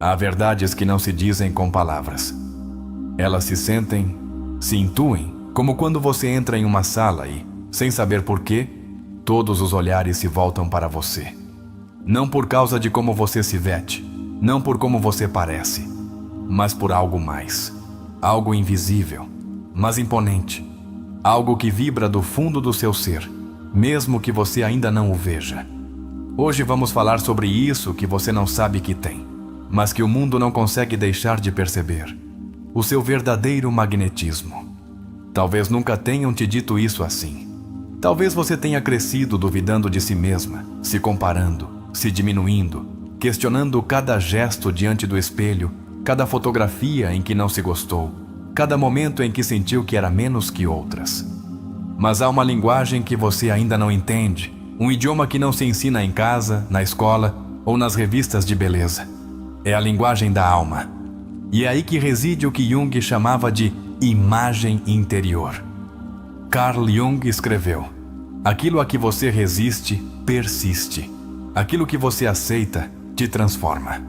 Há verdades que não se dizem com palavras. Elas se sentem, se intuem, como quando você entra em uma sala e, sem saber porquê, todos os olhares se voltam para você. Não por causa de como você se veste, não por como você parece, mas por algo mais. Algo invisível, mas imponente. Algo que vibra do fundo do seu ser, mesmo que você ainda não o veja. Hoje vamos falar sobre isso que você não sabe que tem, mas que o mundo não consegue deixar de perceber. O seu verdadeiro magnetismo. Talvez nunca tenham te dito isso assim. Talvez você tenha crescido duvidando de si mesma, se comparando, se diminuindo, questionando cada gesto diante do espelho, cada fotografia em que não se gostou, cada momento em que sentiu que era menos que outras. Mas há uma linguagem que você ainda não entende, um idioma que não se ensina em casa, na escola ou nas revistas de beleza. É a linguagem da alma. E é aí que reside o que Jung chamava de imagem interior. Carl Jung escreveu: aquilo a que você resiste, persiste. Aquilo que você aceita, te transforma.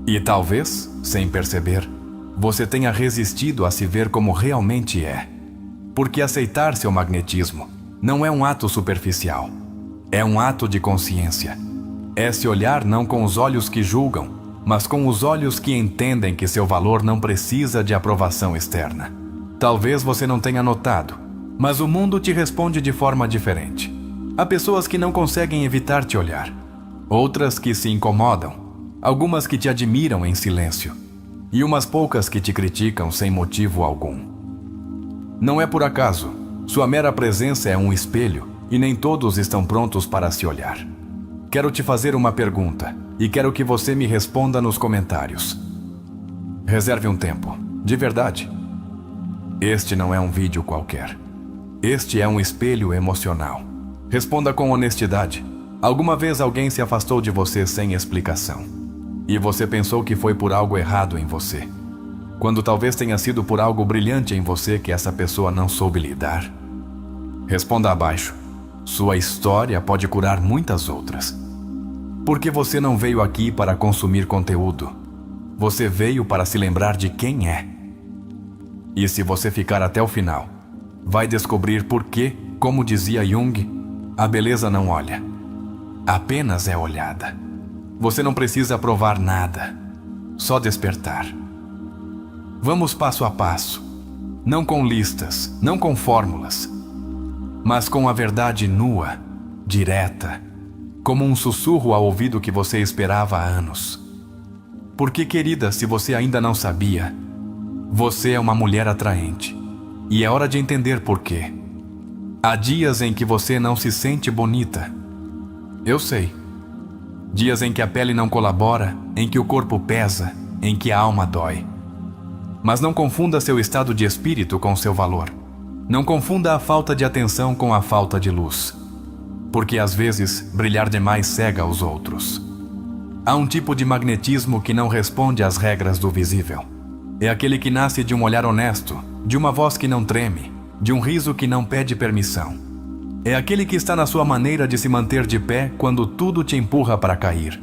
E talvez, sem perceber, você tenha resistido a se ver como realmente é. Porque aceitar seu magnetismo não é um ato superficial. É um ato de consciência. É se olhar não com os olhos que julgam, mas com os olhos que entendem que seu valor não precisa de aprovação externa. Talvez você não tenha notado, mas o mundo te responde de forma diferente. Há pessoas que não conseguem evitar te olhar, outras que se incomodam, algumas que te admiram em silêncio, e umas poucas que te criticam sem motivo algum. Não é por acaso, sua mera presença é um espelho e nem todos estão prontos para se olhar. Quero te fazer uma pergunta e quero que você me responda nos comentários. Reserve um tempo, de verdade. Este não é um vídeo qualquer. Este é um espelho emocional. Responda com honestidade. Alguma vez alguém se afastou de você sem explicação? E você pensou que foi por algo errado em você, quando talvez tenha sido por algo brilhante em você que essa pessoa não soube lidar? Responda abaixo. Sua história pode curar muitas outras. Porque você não veio aqui para consumir conteúdo. Você veio para se lembrar de quem é. E se você ficar até o final, vai descobrir por que, como dizia Jung, a beleza não olha. Apenas é olhada. Você não precisa provar nada, só despertar. Vamos passo a passo, não com listas, não com fórmulas, mas com a verdade nua, direta, como um sussurro ao ouvido que você esperava há anos. Porque, querida, se você ainda não sabia, você é uma mulher atraente, e é hora de entender por quê. Há dias em que você não se sente bonita. Eu sei. Dias em que a pele não colabora, em que o corpo pesa, em que a alma dói. Mas não confunda seu estado de espírito com seu valor. Não confunda a falta de atenção com a falta de luz. Porque às vezes, brilhar demais cega os outros. Há um tipo de magnetismo que não responde às regras do visível. É aquele que nasce de um olhar honesto, de uma voz que não treme, de um riso que não pede permissão. É aquele que está na sua maneira de se manter de pé quando tudo te empurra para cair.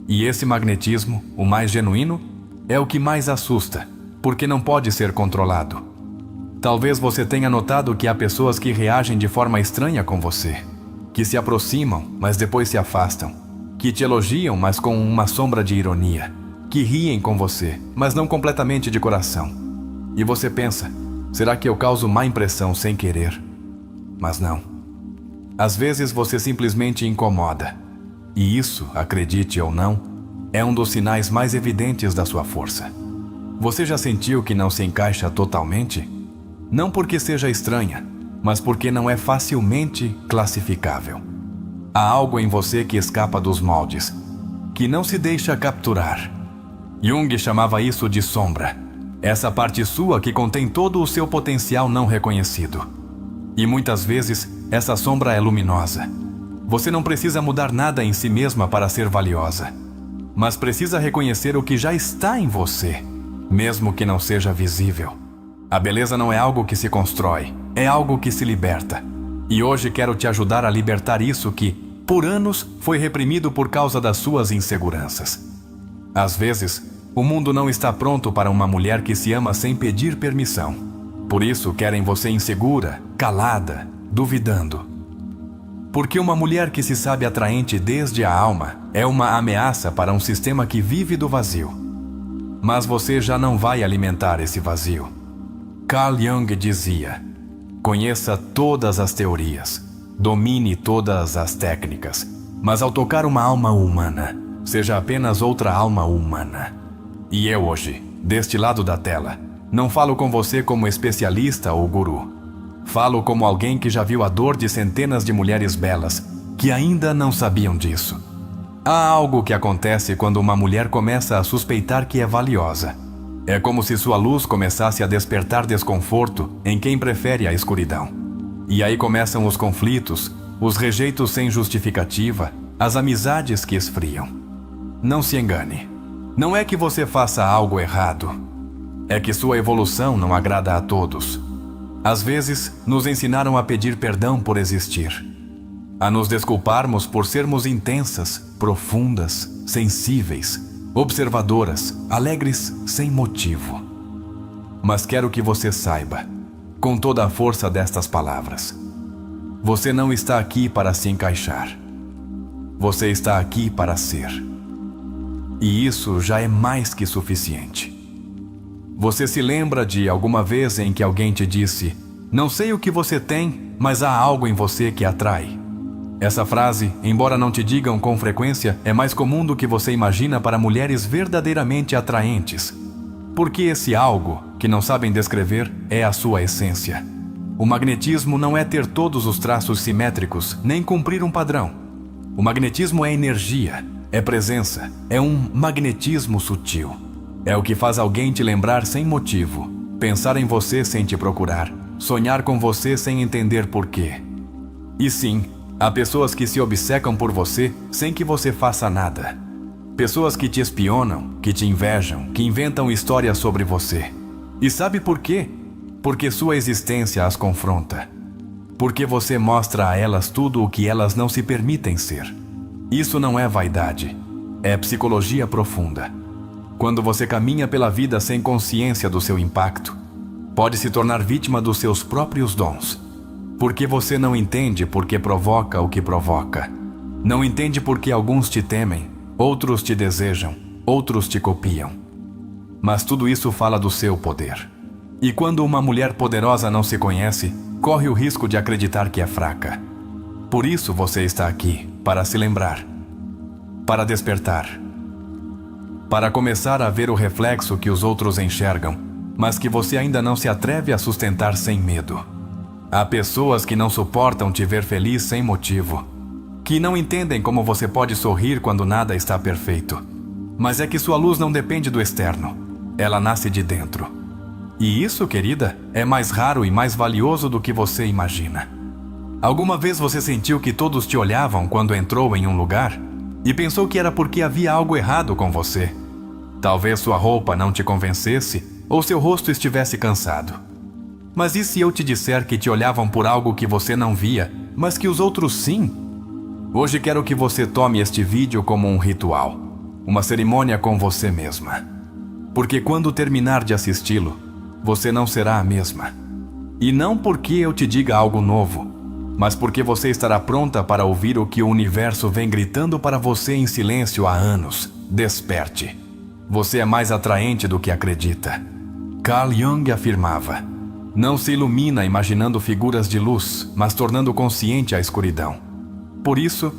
E esse magnetismo, o mais genuíno, é o que mais assusta, porque não pode ser controlado. Talvez você tenha notado que há pessoas que reagem de forma estranha com você, que se aproximam, mas depois se afastam, que te elogiam, mas com uma sombra de ironia, que riem com você, mas não completamente de coração. E você pensa, será que eu causo má impressão sem querer? Mas não. Às vezes você simplesmente incomoda. E isso, acredite ou não, é um dos sinais mais evidentes da sua força. Você já sentiu que não se encaixa totalmente? Não porque seja estranha, mas porque não é facilmente classificável. Há algo em você que escapa dos moldes, que não se deixa capturar. Jung chamava isso de sombra. Essa parte sua que contém todo o seu potencial não reconhecido. E muitas vezes, essa sombra é luminosa. Você não precisa mudar nada em si mesma para ser valiosa, mas precisa reconhecer o que já está em você, mesmo que não seja visível. A beleza não é algo que se constrói, é algo que se liberta. E hoje quero te ajudar a libertar isso que, por anos, foi reprimido por causa das suas inseguranças. Às vezes, o mundo não está pronto para uma mulher que se ama sem pedir permissão. Por isso, querem você insegura, calada, duvidando. Porque uma mulher que se sabe atraente desde a alma é uma ameaça para um sistema que vive do vazio. Mas você já não vai alimentar esse vazio. Carl Jung dizia: conheça todas as teorias, domine todas as técnicas, mas ao tocar uma alma humana, seja apenas outra alma humana. E eu hoje, deste lado da tela, não falo com você como especialista ou guru. Falo como alguém que já viu a dor de centenas de mulheres belas que ainda não sabiam disso. Há algo que acontece quando uma mulher começa a suspeitar que é valiosa. É como se sua luz começasse a despertar desconforto em quem prefere a escuridão. E aí começam os conflitos, os rejeitos sem justificativa, as amizades que esfriam. Não se engane. Não é que você faça algo errado. É que sua evolução não agrada a todos. Às vezes, nos ensinaram a pedir perdão por existir. A nos desculparmos por sermos intensas, profundas, sensíveis, observadoras, alegres sem motivo. Mas quero que você saiba, com toda a força destas palavras, você não está aqui para se encaixar. Você está aqui para ser. E isso já é mais que suficiente. Você se lembra de alguma vez em que alguém te disse: não sei o que você tem, mas há algo em você que atrai? Essa frase, embora não te digam com frequência, é mais comum do que você imagina para mulheres verdadeiramente atraentes. Porque esse algo, que não sabem descrever, é a sua essência. O magnetismo não é ter todos os traços simétricos, nem cumprir um padrão. O magnetismo é energia, é presença, é um magnetismo sutil. É o que faz alguém te lembrar sem motivo, pensar em você sem te procurar, sonhar com você sem entender porquê. E sim, há pessoas que se obcecam por você sem que você faça nada. Pessoas que te espionam, que te invejam, que inventam histórias sobre você. E sabe por quê? Porque sua existência as confronta. Porque você mostra a elas tudo o que elas não se permitem ser. Isso não é vaidade, é psicologia profunda. Quando você caminha pela vida sem consciência do seu impacto, pode se tornar vítima dos seus próprios dons. Porque você não entende por que provoca o que provoca. Não entende por que alguns te temem, outros te desejam, outros te copiam. Mas tudo isso fala do seu poder. E quando uma mulher poderosa não se conhece, corre o risco de acreditar que é fraca. Por isso você está aqui, para se lembrar, para despertar, para começar a ver o reflexo que os outros enxergam, mas que você ainda não se atreve a sustentar sem medo. Há pessoas que não suportam te ver feliz sem motivo, que não entendem como você pode sorrir quando nada está perfeito. Mas é que sua luz não depende do externo, ela nasce de dentro. E isso, querida, é mais raro e mais valioso do que você imagina. Alguma vez você sentiu que todos te olhavam quando entrou em um lugar e pensou que era porque havia algo errado com você? Talvez sua roupa não te convencesse ou seu rosto estivesse cansado. Mas e se eu te disser que te olhavam por algo que você não via, mas que os outros sim? Hoje quero que você tome este vídeo como um ritual, uma cerimônia com você mesma. Porque quando terminar de assisti-lo, você não será a mesma. E não porque eu te diga algo novo, mas porque você estará pronta para ouvir o que o universo vem gritando para você em silêncio há anos. Desperte. Você é mais atraente do que acredita. Carl Jung afirmava: não se ilumina imaginando figuras de luz, mas tornando consciente a escuridão. Por isso,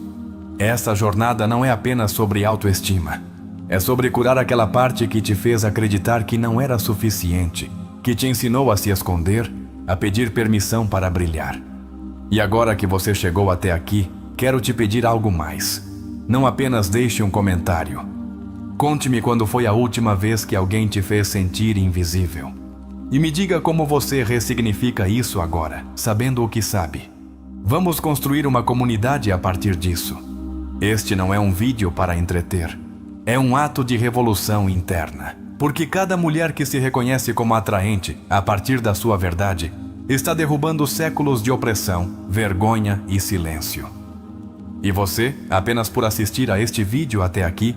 essa jornada não é apenas sobre autoestima. É sobre curar aquela parte que te fez acreditar que não era suficiente, que te ensinou a se esconder, a pedir permissão para brilhar. E agora que você chegou até aqui, quero te pedir algo mais. Não apenas deixe um comentário. Conte-me quando foi a última vez que alguém te fez sentir invisível. E me diga como você ressignifica isso agora, sabendo o que sabe. Vamos construir uma comunidade a partir disso. Este não é um vídeo para entreter. É um ato de revolução interna. Porque cada mulher que se reconhece como atraente, a partir da sua verdade, está derrubando séculos de opressão, vergonha e silêncio. E você, apenas por assistir a este vídeo até aqui,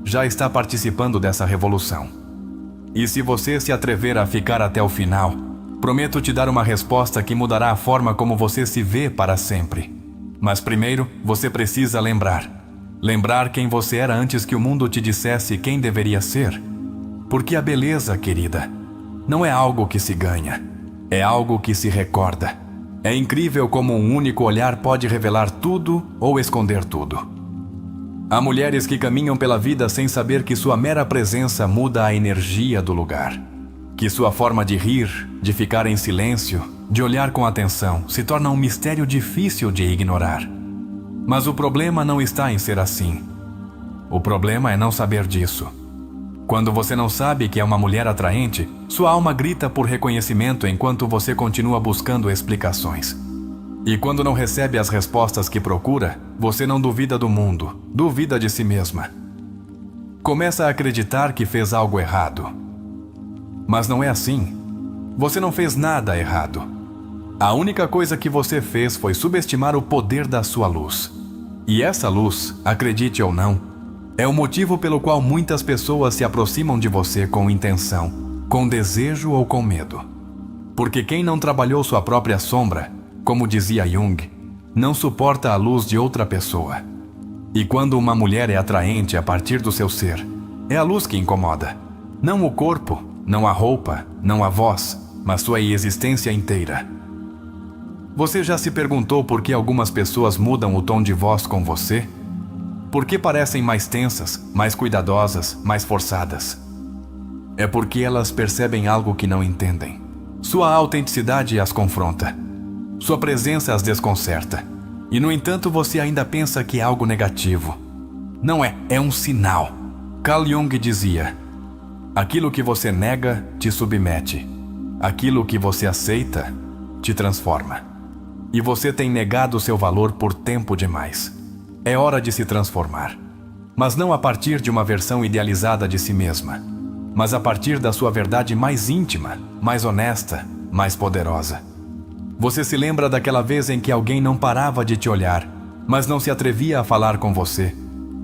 já está participando dessa revolução. E se você se atrever a ficar até o final, prometo te dar uma resposta que mudará a forma como você se vê para sempre. Mas primeiro, você precisa lembrar. Lembrar quem você era antes que o mundo te dissesse quem deveria ser. Porque a beleza, querida, não é algo que se ganha, é algo que se recorda. É incrível como um único olhar pode revelar tudo ou esconder tudo. Há mulheres que caminham pela vida sem saber que sua mera presença muda a energia do lugar. Que sua forma de rir, de ficar em silêncio, de olhar com atenção, se torna um mistério difícil de ignorar. Mas o problema não está em ser assim. O problema é não saber disso. Quando você não sabe que é uma mulher atraente, sua alma grita por reconhecimento enquanto você continua buscando explicações. E quando não recebe as respostas que procura, você não duvida do mundo, duvida de si mesma. Começa a acreditar que fez algo errado. Mas não é assim. Você não fez nada errado. A única coisa que você fez foi subestimar o poder da sua luz. E essa luz, acredite ou não, é o motivo pelo qual muitas pessoas se aproximam de você com intenção, com desejo ou com medo. Porque quem não trabalhou sua própria sombra, como dizia Jung, não suporta a luz de outra pessoa. E quando uma mulher é atraente a partir do seu ser, é a luz que incomoda. Não o corpo, não a roupa, não a voz, mas sua existência inteira. Você já se perguntou por que algumas pessoas mudam o tom de voz com você? Por que parecem mais tensas, mais cuidadosas, mais forçadas? É porque elas percebem algo que não entendem. Sua autenticidade as confronta. Sua presença as desconcerta. E no entanto você ainda pensa que é algo negativo. Não é, é um sinal. Carl Jung dizia: aquilo que você nega te submete. Aquilo que você aceita te transforma. E você tem negado seu valor por tempo demais. É hora de se transformar. Mas não a partir de uma versão idealizada de si mesma, mas a partir da sua verdade mais íntima, mais honesta, mais poderosa. Você se lembra daquela vez em que alguém não parava de te olhar, mas não se atrevia a falar com você?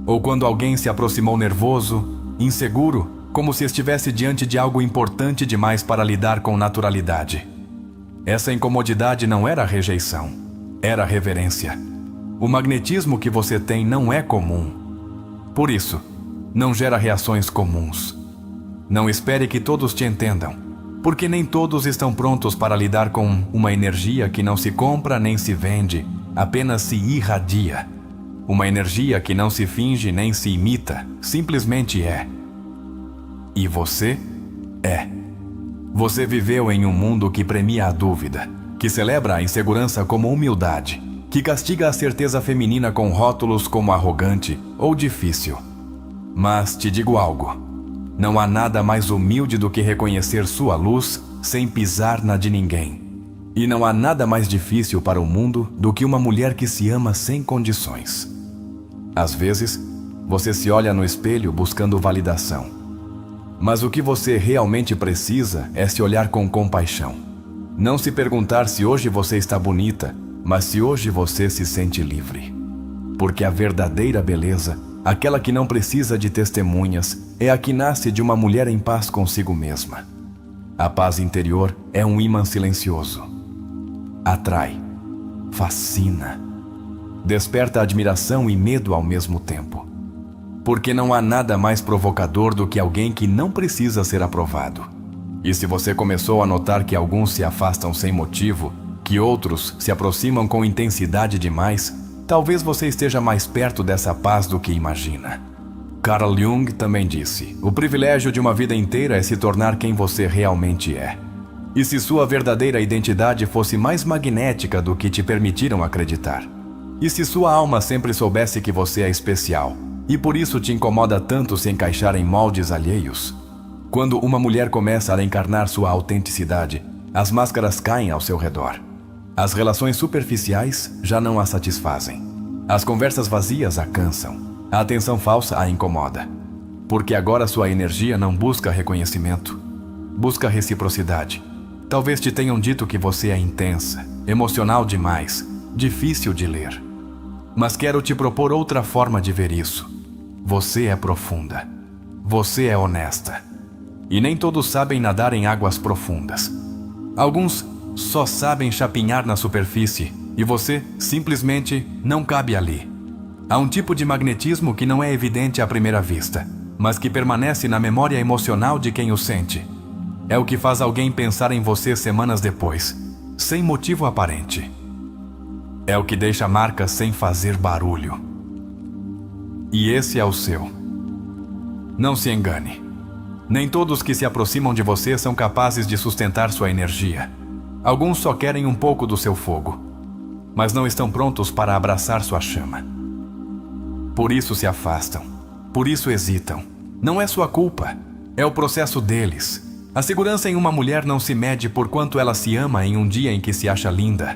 Ou quando alguém se aproximou nervoso, inseguro, como se estivesse diante de algo importante demais para lidar com naturalidade? Essa incomodidade não era rejeição, era reverência. O magnetismo que você tem não é comum. Por isso, não gera reações comuns. Não espere que todos te entendam, porque nem todos estão prontos para lidar com uma energia que não se compra nem se vende, apenas se irradia. Uma energia que não se finge nem se imita, simplesmente é. E você é. Você viveu em um mundo que premia a dúvida, que celebra a insegurança como humildade, que castiga a certeza feminina com rótulos como arrogante ou difícil. Mas te digo algo, não há nada mais humilde do que reconhecer sua luz sem pisar na de ninguém. E não há nada mais difícil para o mundo do que uma mulher que se ama sem condições. Às vezes, você se olha no espelho buscando validação. Mas o que você realmente precisa é se olhar com compaixão. Não se perguntar se hoje você está bonita, mas se hoje você se sente livre. Porque a verdadeira beleza, aquela que não precisa de testemunhas, é a que nasce de uma mulher em paz consigo mesma. A paz interior é um imã silencioso. Atrai, fascina, desperta admiração e medo ao mesmo tempo. Porque não há nada mais provocador do que alguém que não precisa ser aprovado. E se você começou a notar que alguns se afastam sem motivo, que outros se aproximam com intensidade demais, talvez você esteja mais perto dessa paz do que imagina. Carl Jung também disse: o privilégio de uma vida inteira é se tornar quem você realmente é. E se sua verdadeira identidade fosse mais magnética do que te permitiram acreditar? E se sua alma sempre soubesse que você é especial, e por isso te incomoda tanto se encaixar em moldes alheios? Quando uma mulher começa a encarnar sua autenticidade, as máscaras caem ao seu redor. As relações superficiais já não a satisfazem. As conversas vazias a cansam. A atenção falsa a incomoda. Porque agora sua energia não busca reconhecimento. Busca reciprocidade. Talvez te tenham dito que você é intensa, emocional demais, difícil de ler. Mas quero te propor outra forma de ver isso. Você é profunda. Você é honesta. E nem todos sabem nadar em águas profundas. Alguns só sabem chapinhar na superfície e você simplesmente não cabe ali. Há um tipo de magnetismo que não é evidente à primeira vista, mas que permanece na memória emocional de quem o sente. É o que faz alguém pensar em você semanas depois, sem motivo aparente. É o que deixa marcas sem fazer barulho. E esse é o seu. Não se engane. Nem todos que se aproximam de você são capazes de sustentar sua energia. Alguns só querem um pouco do seu fogo, mas não estão prontos para abraçar sua chama. Por isso se afastam. Por isso hesitam. Não é sua culpa. É o processo deles. A segurança em uma mulher não se mede por quanto ela se ama em um dia em que se acha linda.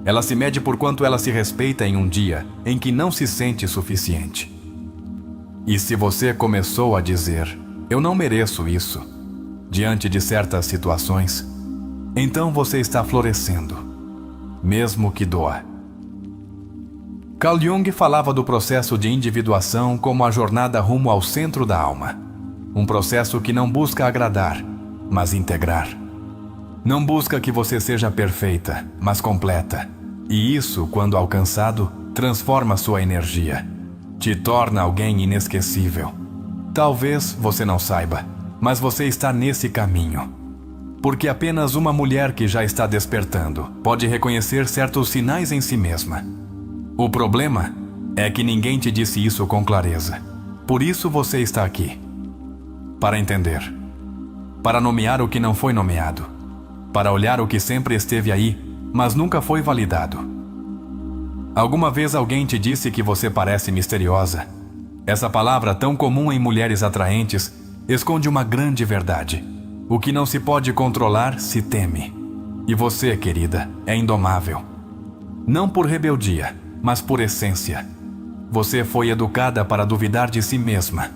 Ela se mede por quanto ela se respeita em um dia em que não se sente suficiente. E se você começou a dizer, eu não mereço isso, diante de certas situações, então você está florescendo, mesmo que doa. Carl Jung falava do processo de individuação como a jornada rumo ao centro da alma. Um processo que não busca agradar, mas integrar. Não busca que você seja perfeita, mas completa. E isso, quando alcançado, transforma sua energia. Te torna alguém inesquecível. Talvez você não saiba, mas você está nesse caminho. Porque apenas uma mulher que já está despertando pode reconhecer certos sinais em si mesma. O problema é que ninguém te disse isso com clareza. Por isso você está aqui. Para entender. Para nomear o que não foi nomeado. Para olhar o que sempre esteve aí, mas nunca foi validado. Alguma vez alguém te disse que você parece misteriosa? Essa palavra, tão comum em mulheres atraentes, esconde uma grande verdade. O que não se pode controlar, se teme. E você, querida, é indomável. Não por rebeldia, mas por essência. Você foi educada para duvidar de si mesma,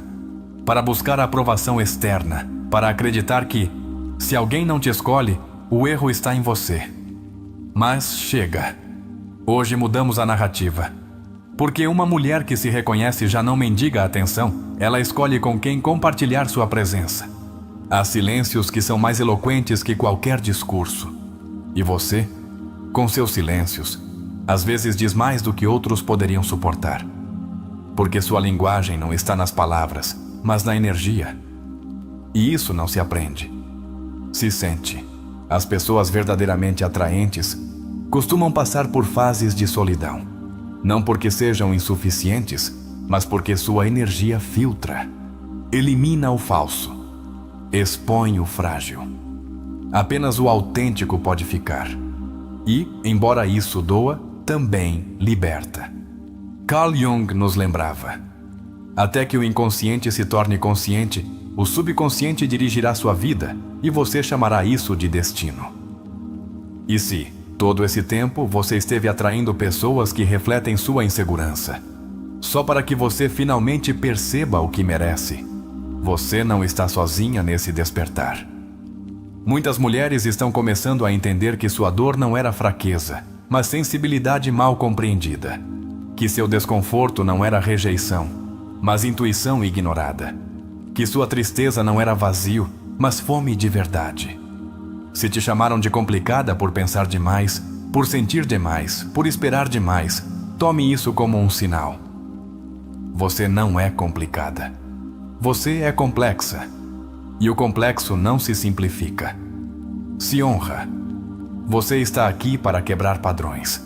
para buscar a aprovação externa, para acreditar que, se alguém não te escolhe, o erro está em você. Mas chega. Hoje mudamos a narrativa. Porque uma mulher que se reconhece já não mendiga a atenção, ela escolhe com quem compartilhar sua presença. Há silêncios que são mais eloquentes que qualquer discurso. E você, com seus silêncios, às vezes diz mais do que outros poderiam suportar. Porque sua linguagem não está nas palavras, mas na energia. E isso não se aprende. Se sente. As pessoas verdadeiramente atraentes costumam passar por fases de solidão. Não porque sejam insuficientes, mas porque sua energia filtra. Elimina o falso. Expõe o frágil. Apenas o autêntico pode ficar. E, embora isso doa, também liberta. Carl Jung nos lembrava: até que o inconsciente se torne consciente, o subconsciente dirigirá sua vida e você chamará isso de destino. E se, todo esse tempo, você esteve atraindo pessoas que refletem sua insegurança, só para que você finalmente perceba o que merece, você não está sozinha nesse despertar. Muitas mulheres estão começando a entender que sua dor não era fraqueza, mas sensibilidade mal compreendida. Que seu desconforto não era rejeição, mas intuição ignorada. Que sua tristeza não era vazio, mas fome de verdade. Se te chamaram de complicada por pensar demais, por sentir demais, por esperar demais, tome isso como um sinal. Você não é complicada. Você é complexa. E o complexo não se simplifica. Se honra. Você está aqui para quebrar padrões.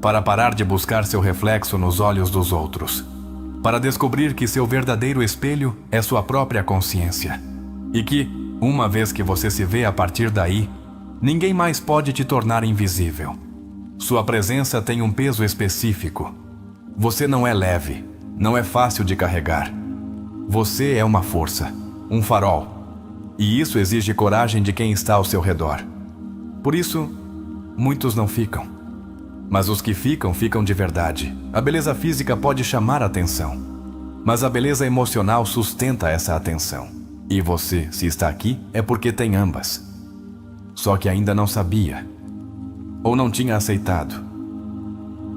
Para parar de buscar seu reflexo nos olhos dos outros. Para descobrir que seu verdadeiro espelho é sua própria consciência. E que, uma vez que você se vê a partir daí, ninguém mais pode te tornar invisível. Sua presença tem um peso específico. Você não é leve, não é fácil de carregar. Você é uma força, um farol. E isso exige coragem de quem está ao seu redor. Por isso, muitos não ficam. Mas os que ficam, ficam de verdade. A beleza física pode chamar a atenção, mas a beleza emocional sustenta essa atenção. E você, se está aqui, é porque tem ambas. Só que ainda não sabia, ou não tinha aceitado.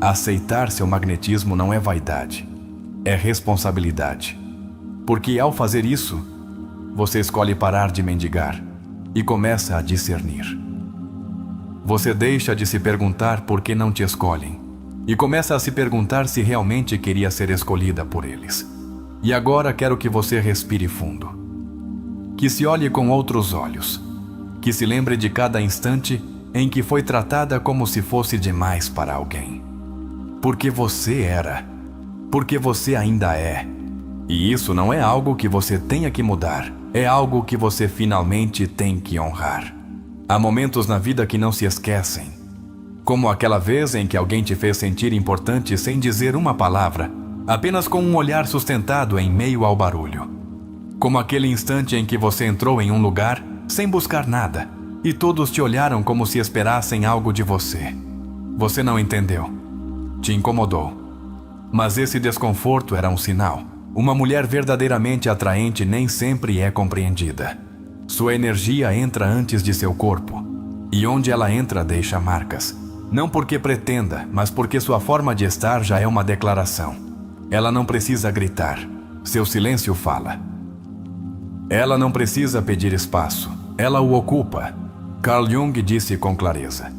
Aceitar seu magnetismo não é vaidade, é responsabilidade. Porque ao fazer isso, você escolhe parar de mendigar e começa a discernir. Você deixa de se perguntar por que não te escolhem e começa a se perguntar se realmente queria ser escolhida por eles. E agora quero que você respire fundo. Que se olhe com outros olhos. Que se lembre de cada instante em que foi tratada como se fosse demais para alguém. Porque você era. Porque você ainda é. E isso não é algo que você tenha que mudar. É algo que você finalmente tem que honrar. Há momentos na vida que não se esquecem. Como aquela vez em que alguém te fez sentir importante sem dizer uma palavra, apenas com um olhar sustentado em meio ao barulho. Como aquele instante em que você entrou em um lugar sem buscar nada e todos te olharam como se esperassem algo de você. Você não entendeu. Te incomodou. Mas esse desconforto era um sinal. Uma mulher verdadeiramente atraente nem sempre é compreendida. Sua energia entra antes de seu corpo. E onde ela entra deixa marcas. Não porque pretenda, mas porque sua forma de estar já é uma declaração. Ela não precisa gritar. Seu silêncio fala. Ela não precisa pedir espaço. Ela o ocupa. Carl Jung disse com clareza.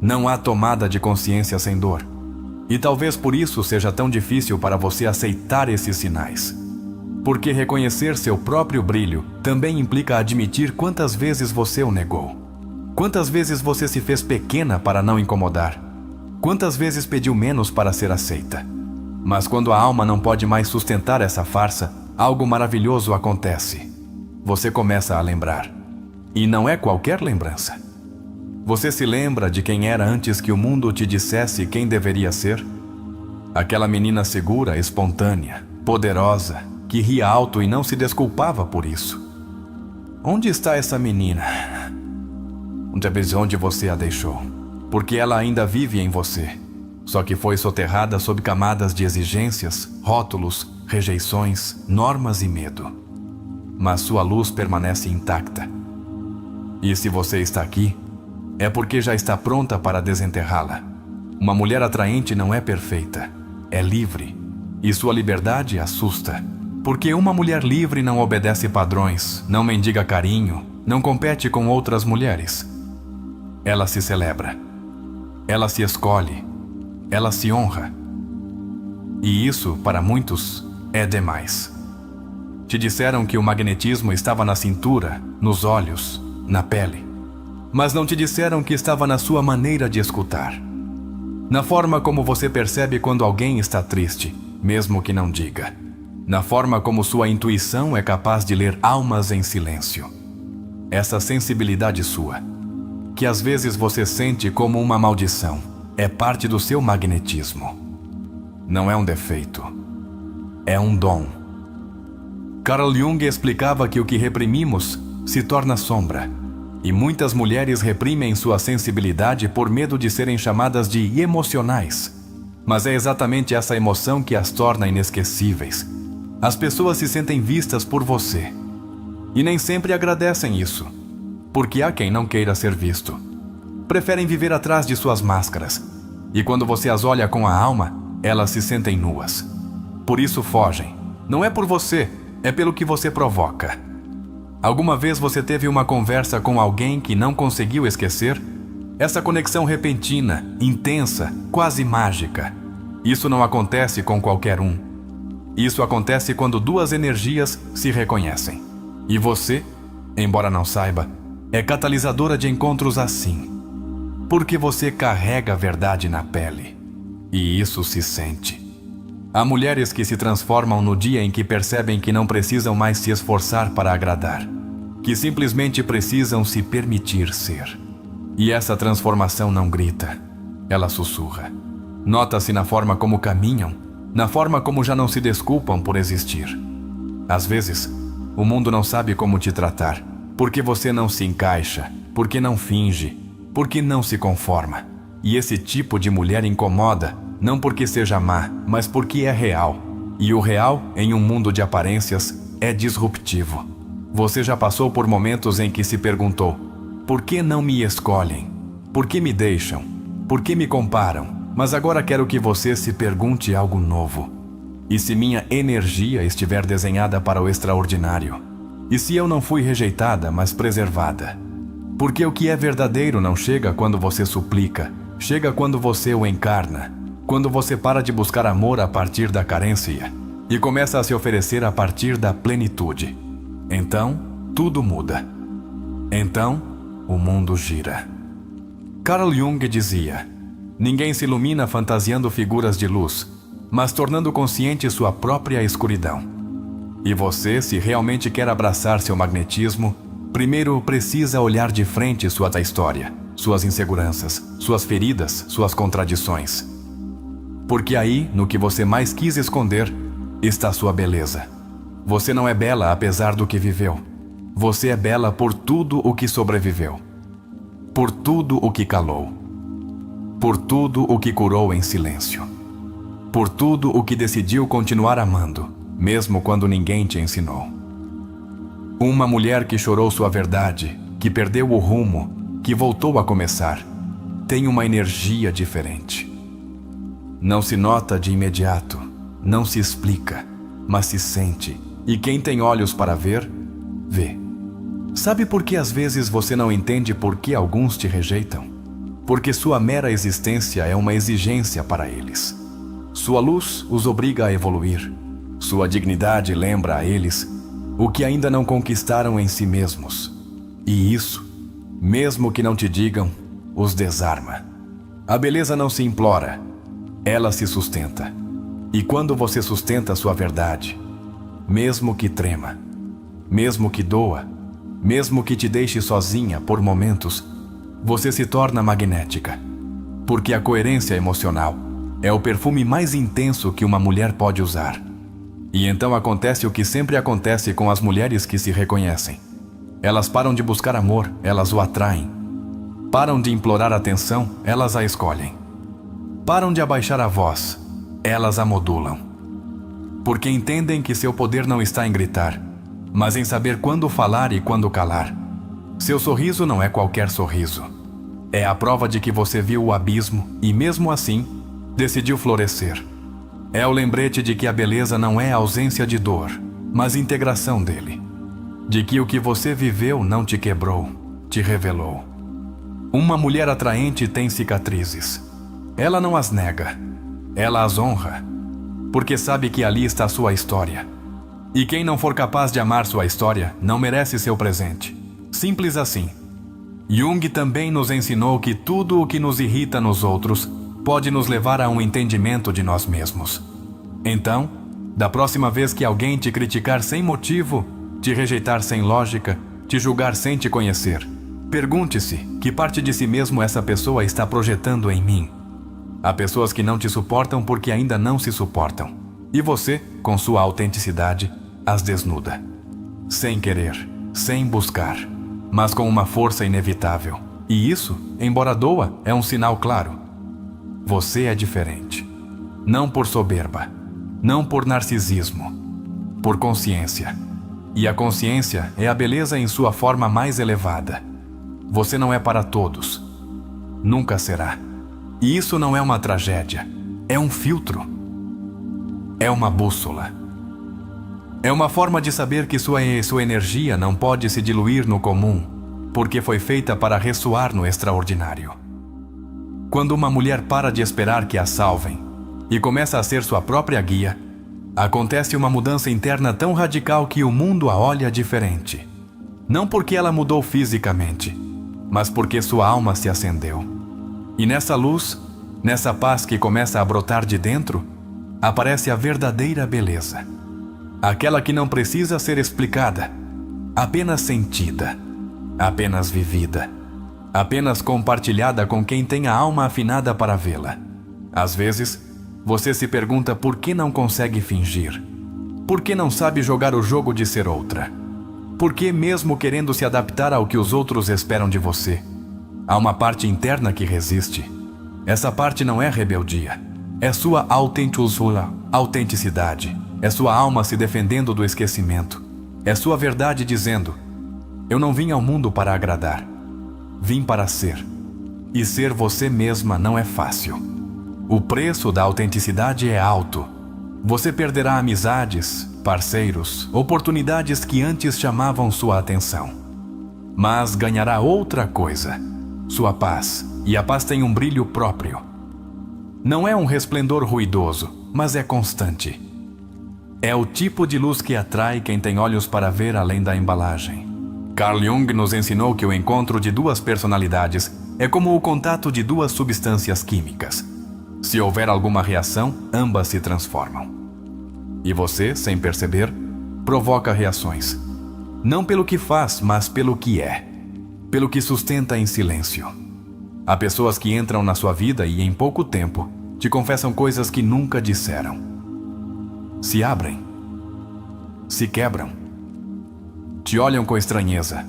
Não há tomada de consciência sem dor. E talvez por isso seja tão difícil para você aceitar esses sinais. Porque reconhecer seu próprio brilho também implica admitir quantas vezes você o negou. Quantas vezes você se fez pequena para não incomodar. Quantas vezes pediu menos para ser aceita. Mas quando a alma não pode mais sustentar essa farsa, algo maravilhoso acontece. Você começa a lembrar. E não é qualquer lembrança. Você se lembra de quem era antes que o mundo te dissesse quem deveria ser? Aquela menina segura, espontânea, poderosa, que ria alto e não se desculpava por isso. Onde está essa menina? Onde você a deixou? Porque ela ainda vive em você. Só que foi soterrada sob camadas de exigências, rótulos, rejeições, normas e medo. Mas sua luz permanece intacta. E se você está aqui, é porque já está pronta para desenterrá-la. Uma mulher atraente não é perfeita, é livre. E sua liberdade assusta. Porque uma mulher livre não obedece padrões, não mendiga carinho, não compete com outras mulheres. Ela se celebra. Ela se escolhe. Ela se honra. E isso, para muitos, é demais. Te disseram que o magnetismo estava na cintura, nos olhos, na pele. Mas não te disseram que estava na sua maneira de escutar. Na forma como você percebe quando alguém está triste, mesmo que não diga. Na forma como sua intuição é capaz de ler almas em silêncio. Essa sensibilidade sua, que às vezes você sente como uma maldição, é parte do seu magnetismo. Não é um defeito. É um dom. Carl Jung explicava que o que reprimimos se torna sombra. E muitas mulheres reprimem sua sensibilidade por medo de serem chamadas de emocionais. Mas é exatamente essa emoção que as torna inesquecíveis. As pessoas se sentem vistas por você. E nem sempre agradecem isso. Porque há quem não queira ser visto. Preferem viver atrás de suas máscaras. E quando você as olha com a alma, elas se sentem nuas. Por isso fogem. Não é por você, é pelo que você provoca. Alguma vez você teve uma conversa com alguém que não conseguiu esquecer? Essa conexão repentina, intensa, quase mágica. Isso não acontece com qualquer um. Isso acontece quando duas energias se reconhecem. E você, embora não saiba, é catalisadora de encontros assim. Porque você carrega a verdade na pele. E isso se sente. Há mulheres que se transformam no dia em que percebem que não precisam mais se esforçar para agradar, que simplesmente precisam se permitir ser. E essa transformação não grita, ela sussurra. Nota-se na forma como caminham, na forma como já não se desculpam por existir. Às vezes, o mundo não sabe como te tratar, porque você não se encaixa, porque não finge, porque não se conforma. E esse tipo de mulher incomoda, não porque seja má, mas porque é real. E o real, em um mundo de aparências, é disruptivo. Você já passou por momentos em que se perguntou: por que não me escolhem? Por que me deixam? Por que me comparam? Mas agora quero que você se pergunte algo novo. E se minha energia estiver desenhada para o extraordinário? E se eu não fui rejeitada, mas preservada? Porque o que é verdadeiro não chega quando você suplica, chega quando você o encarna, quando você para de buscar amor a partir da carência e começa a se oferecer a partir da plenitude. Então, tudo muda. Então, o mundo gira. Carl Jung dizia: ninguém se ilumina fantasiando figuras de luz, mas tornando consciente sua própria escuridão. E você, se realmente quer abraçar seu magnetismo, primeiro precisa olhar de frente sua história, suas inseguranças, suas feridas, suas contradições. Porque aí, no que você mais quis esconder, está sua beleza. Você não é bela apesar do que viveu. Você é bela por tudo o que sobreviveu. Por tudo o que calou. Por tudo o que curou em silêncio. Por tudo o que decidiu continuar amando, mesmo quando ninguém te ensinou. Uma mulher que chorou sua verdade, que perdeu o rumo, que voltou a começar, tem uma energia diferente. Não se nota de imediato, não se explica, mas se sente, e quem tem olhos para ver, vê. Sabe por que às vezes você não entende por que alguns te rejeitam? Porque sua mera existência é uma exigência para eles. Sua luz os obriga a evoluir. Sua dignidade lembra a eles o que ainda não conquistaram em si mesmos. E isso, mesmo que não te digam, os desarma. A beleza não se implora, ela se sustenta. E quando você sustenta sua verdade, mesmo que trema, mesmo que doa, mesmo que te deixe sozinha por momentos, você se torna magnética. Porque a coerência emocional é o perfume mais intenso que uma mulher pode usar. E então acontece o que sempre acontece com as mulheres que se reconhecem. Elas param de buscar amor, elas o atraem. Param de implorar atenção, elas a escolhem. Param de abaixar a voz, elas a modulam. Porque entendem que seu poder não está em gritar, mas em saber quando falar e quando calar. Seu sorriso não é qualquer sorriso. É a prova de que você viu o abismo e, mesmo assim, decidiu florescer. É o lembrete de que a beleza não é ausência de dor, mas integração dele. De que o que você viveu não te quebrou, te revelou. Uma mulher atraente tem cicatrizes. Ela não as nega, ela as honra, porque sabe que ali está sua história. E quem não for capaz de amar sua história não merece seu presente. Simples assim. Jung também nos ensinou que tudo o que nos irrita nos outros pode nos levar a um entendimento de nós mesmos. Então, da próxima vez que alguém te criticar sem motivo, te rejeitar sem lógica, te julgar sem te conhecer, pergunte-se que parte de si mesmo essa pessoa está projetando em mim. Há pessoas que não te suportam porque ainda não se suportam. E você, com sua autenticidade, as desnuda. Sem querer, sem buscar, mas com uma força inevitável. E isso, embora doa, é um sinal claro. Você é diferente. Não por soberba, não por narcisismo, por consciência. E a consciência é a beleza em sua forma mais elevada. Você não é para todos. Nunca será. E isso não é uma tragédia. É um filtro. É uma bússola. É uma forma de saber que sua energia não pode se diluir no comum, porque foi feita para ressoar no extraordinário. Quando uma mulher para de esperar que a salvem e começa a ser sua própria guia, acontece uma mudança interna tão radical que o mundo a olha diferente. Não porque ela mudou fisicamente, mas porque sua alma se acendeu. E nessa luz, nessa paz que começa a brotar de dentro, aparece a verdadeira beleza. Aquela que não precisa ser explicada, apenas sentida, apenas vivida, apenas compartilhada com quem tem a alma afinada para vê-la. Às vezes, você se pergunta por que não consegue fingir. Por que não sabe jogar o jogo de ser outra? Por que, mesmo querendo se adaptar ao que os outros esperam de você, há uma parte interna que resiste? Essa parte não é rebeldia. É sua autenticidade. É sua alma se defendendo do esquecimento. É sua verdade dizendo: eu não vim ao mundo para agradar. Vim para ser. E ser você mesma não é fácil. O preço da autenticidade é alto, Você perderá amizades, parceiros, oportunidades que antes chamavam sua atenção. Mas ganhará outra coisa, sua paz, e a paz tem um brilho próprio. Não é um resplendor ruidoso, mas é constante. É o tipo de luz que atrai quem tem olhos para ver além da embalagem. Carl Jung nos ensinou que o encontro de duas personalidades é como o contato de duas substâncias químicas. Se houver alguma reação, ambas se transformam. E você, sem perceber, provoca reações. Não pelo que faz, mas pelo que é. Pelo que sustenta em silêncio. Há pessoas que entram na sua vida e, em pouco tempo, te confessam coisas que nunca disseram. Se abrem. Se quebram. Te olham com estranheza.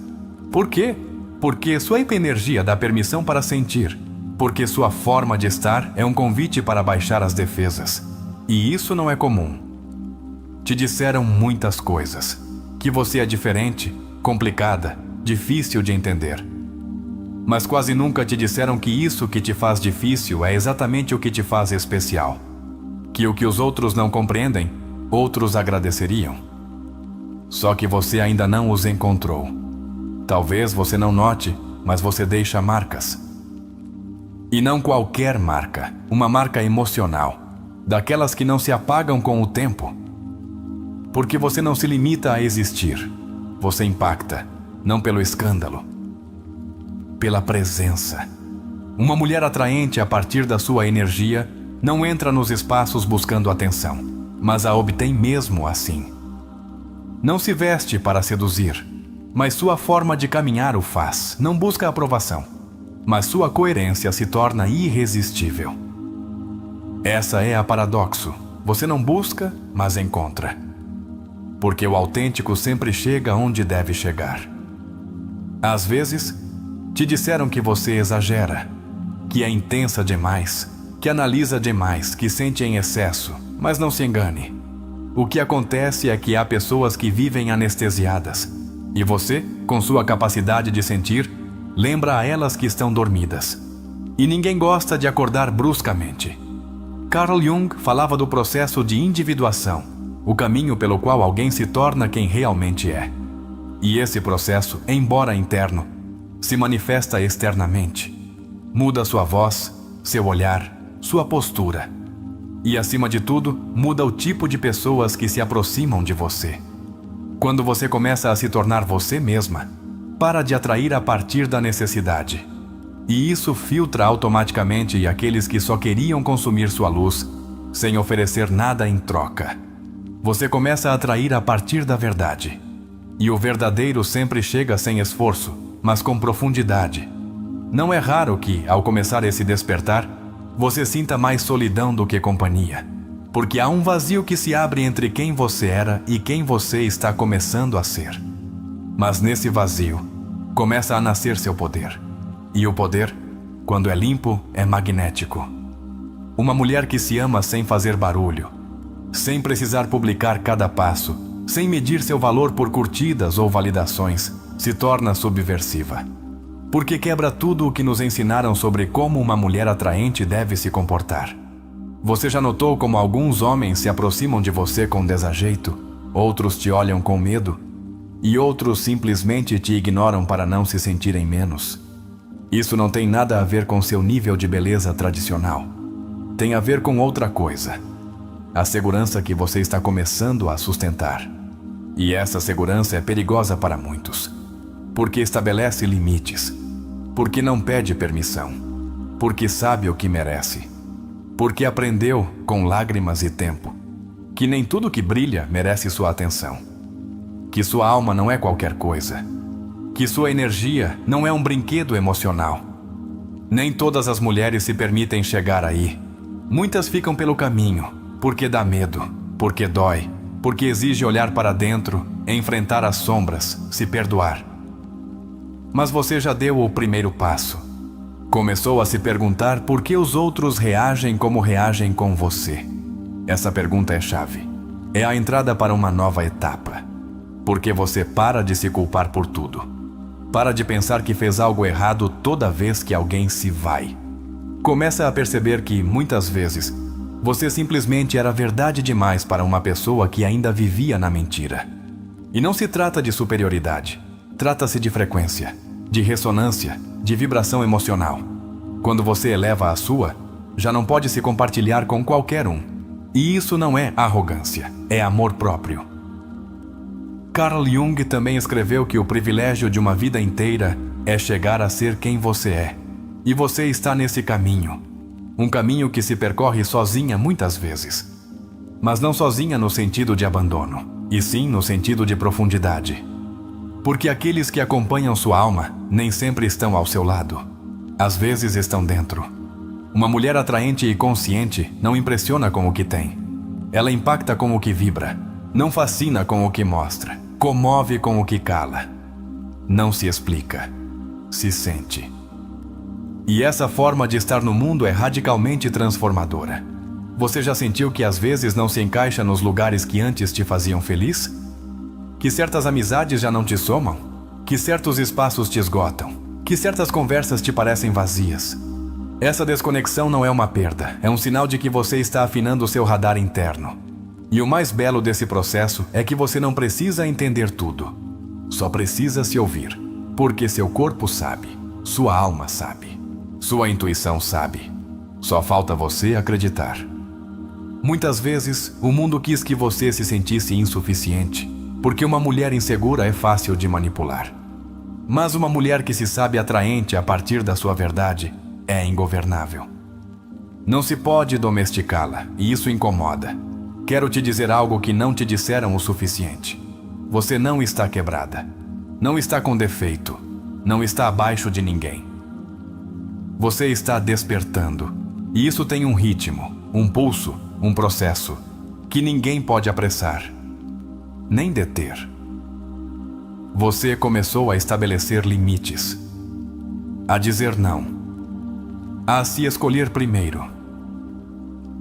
Por quê? Porque sua energia dá permissão para sentir. Porque sua forma de estar é um convite para baixar as defesas. E isso não é comum. Te disseram muitas coisas. Que você é diferente, complicada, difícil de entender. Mas quase nunca te disseram que isso que te faz difícil é exatamente o que te faz especial. Que o que os outros não compreendem, outros agradeceriam. Só que você ainda não os encontrou. Talvez você não note, mas você deixa marcas. E não qualquer marca, uma marca emocional, daquelas que não se apagam com o tempo. Porque você não se limita a existir. Você impacta, não pelo escândalo, pela presença. Uma mulher atraente a partir da sua energia não entra nos espaços buscando atenção, mas a obtém mesmo assim. Não se veste para seduzir, mas sua forma de caminhar o faz. Não busca aprovação, mas sua coerência se torna irresistível. Essa é a paradoxo. Você não busca, mas encontra. Porque o autêntico sempre chega onde deve chegar. Às vezes, te disseram que você exagera, que é intensa demais, que analisa demais, que sente em excesso, mas não se engane. O que acontece é que há pessoas que vivem anestesiadas, e você, com sua capacidade de sentir, lembra a elas que estão dormidas. E ninguém gosta de acordar bruscamente. Carl Jung falava do processo de individuação, o caminho pelo qual alguém se torna quem realmente é. E esse processo, embora interno, se manifesta externamente. Muda sua voz, seu olhar, sua postura. E, acima de tudo, muda o tipo de pessoas que se aproximam de você. Quando você começa a se tornar você mesma, para de atrair a partir da necessidade. E isso filtra automaticamente aqueles que só queriam consumir sua luz, sem oferecer nada em troca. Você começa a atrair a partir da verdade. E o verdadeiro sempre chega sem esforço, mas com profundidade. Não é raro que, ao começar esse despertar, você sinta mais solidão do que companhia. Porque há um vazio que se abre entre quem você era e quem você está começando a ser. Mas nesse vazio, começa a nascer seu poder. E o poder, quando é limpo, é magnético. Uma mulher que se ama sem fazer barulho, sem precisar publicar cada passo, sem medir seu valor por curtidas ou validações, se torna subversiva. Porque quebra tudo o que nos ensinaram sobre como uma mulher atraente deve se comportar. Você já notou como alguns homens se aproximam de você com desajeito, outros te olham com medo, e outros simplesmente te ignoram para não se sentirem menos? Isso não tem nada a ver com seu nível de beleza tradicional. Tem a ver com outra coisa. A segurança que você está começando a sustentar. E essa segurança é perigosa para muitos. Porque estabelece limites. Porque não pede permissão. Porque sabe o que merece. Porque aprendeu, com lágrimas e tempo, que nem tudo que brilha merece sua atenção. Que sua alma não é qualquer coisa. Que sua energia não é um brinquedo emocional. Nem todas as mulheres se permitem chegar aí. Muitas ficam pelo caminho, porque dá medo, porque dói, porque exige olhar para dentro, enfrentar as sombras, se perdoar. Mas você já deu o primeiro passo. Começou a se perguntar por que os outros reagem como reagem com você. Essa pergunta é chave. É a entrada para uma nova etapa. Porque você para de se culpar por tudo. Para de pensar que fez algo errado toda vez que alguém se vai. Começa a perceber que, muitas vezes, Você simplesmente era verdade demais para uma pessoa que ainda vivia na mentira. E não se trata de superioridade. Trata-se de frequência, de ressonância, de vibração emocional. Quando você eleva a sua, já não pode se compartilhar com qualquer um. E isso não é arrogância, é amor próprio. Carl Jung também escreveu que o privilégio de uma vida inteira é chegar a ser quem você é. E você está nesse caminho. Um caminho que se percorre sozinha muitas vezes. Mas não sozinha no sentido de abandono, e sim no sentido de profundidade. Porque aqueles que acompanham sua alma nem sempre estão ao seu lado. Às vezes estão dentro. Uma mulher atraente e consciente não impressiona com o que tem. Ela impacta com o que vibra. Não fascina com o que mostra. Comove com o que cala. Não se explica. Se sente. E essa forma de estar no mundo é radicalmente transformadora. Você já sentiu que às vezes não se encaixa nos lugares que antes te faziam feliz? Que certas amizades já não te somam? Que certos espaços te esgotam? Que certas conversas te parecem vazias? Essa desconexão não é uma perda, é um sinal de que você está afinando o seu radar interno. E o mais belo desse processo é que você não precisa entender tudo. Só precisa se ouvir, porque seu corpo sabe, sua alma sabe. Sua intuição sabe. Só falta você acreditar. Muitas vezes, o mundo quis que você se sentisse insuficiente, porque uma mulher insegura é fácil de manipular. Mas uma mulher que se sabe atraente a partir da sua verdade é ingovernável. Não se pode domesticá-la, e isso incomoda. Quero te dizer algo que não te disseram o suficiente. Você não está quebrada. Não está com defeito. Não está abaixo de ninguém. Você está despertando. E isso tem um ritmo, um pulso, um processo, que ninguém pode apressar, nem deter. Você começou a estabelecer limites, a dizer não, a se escolher primeiro.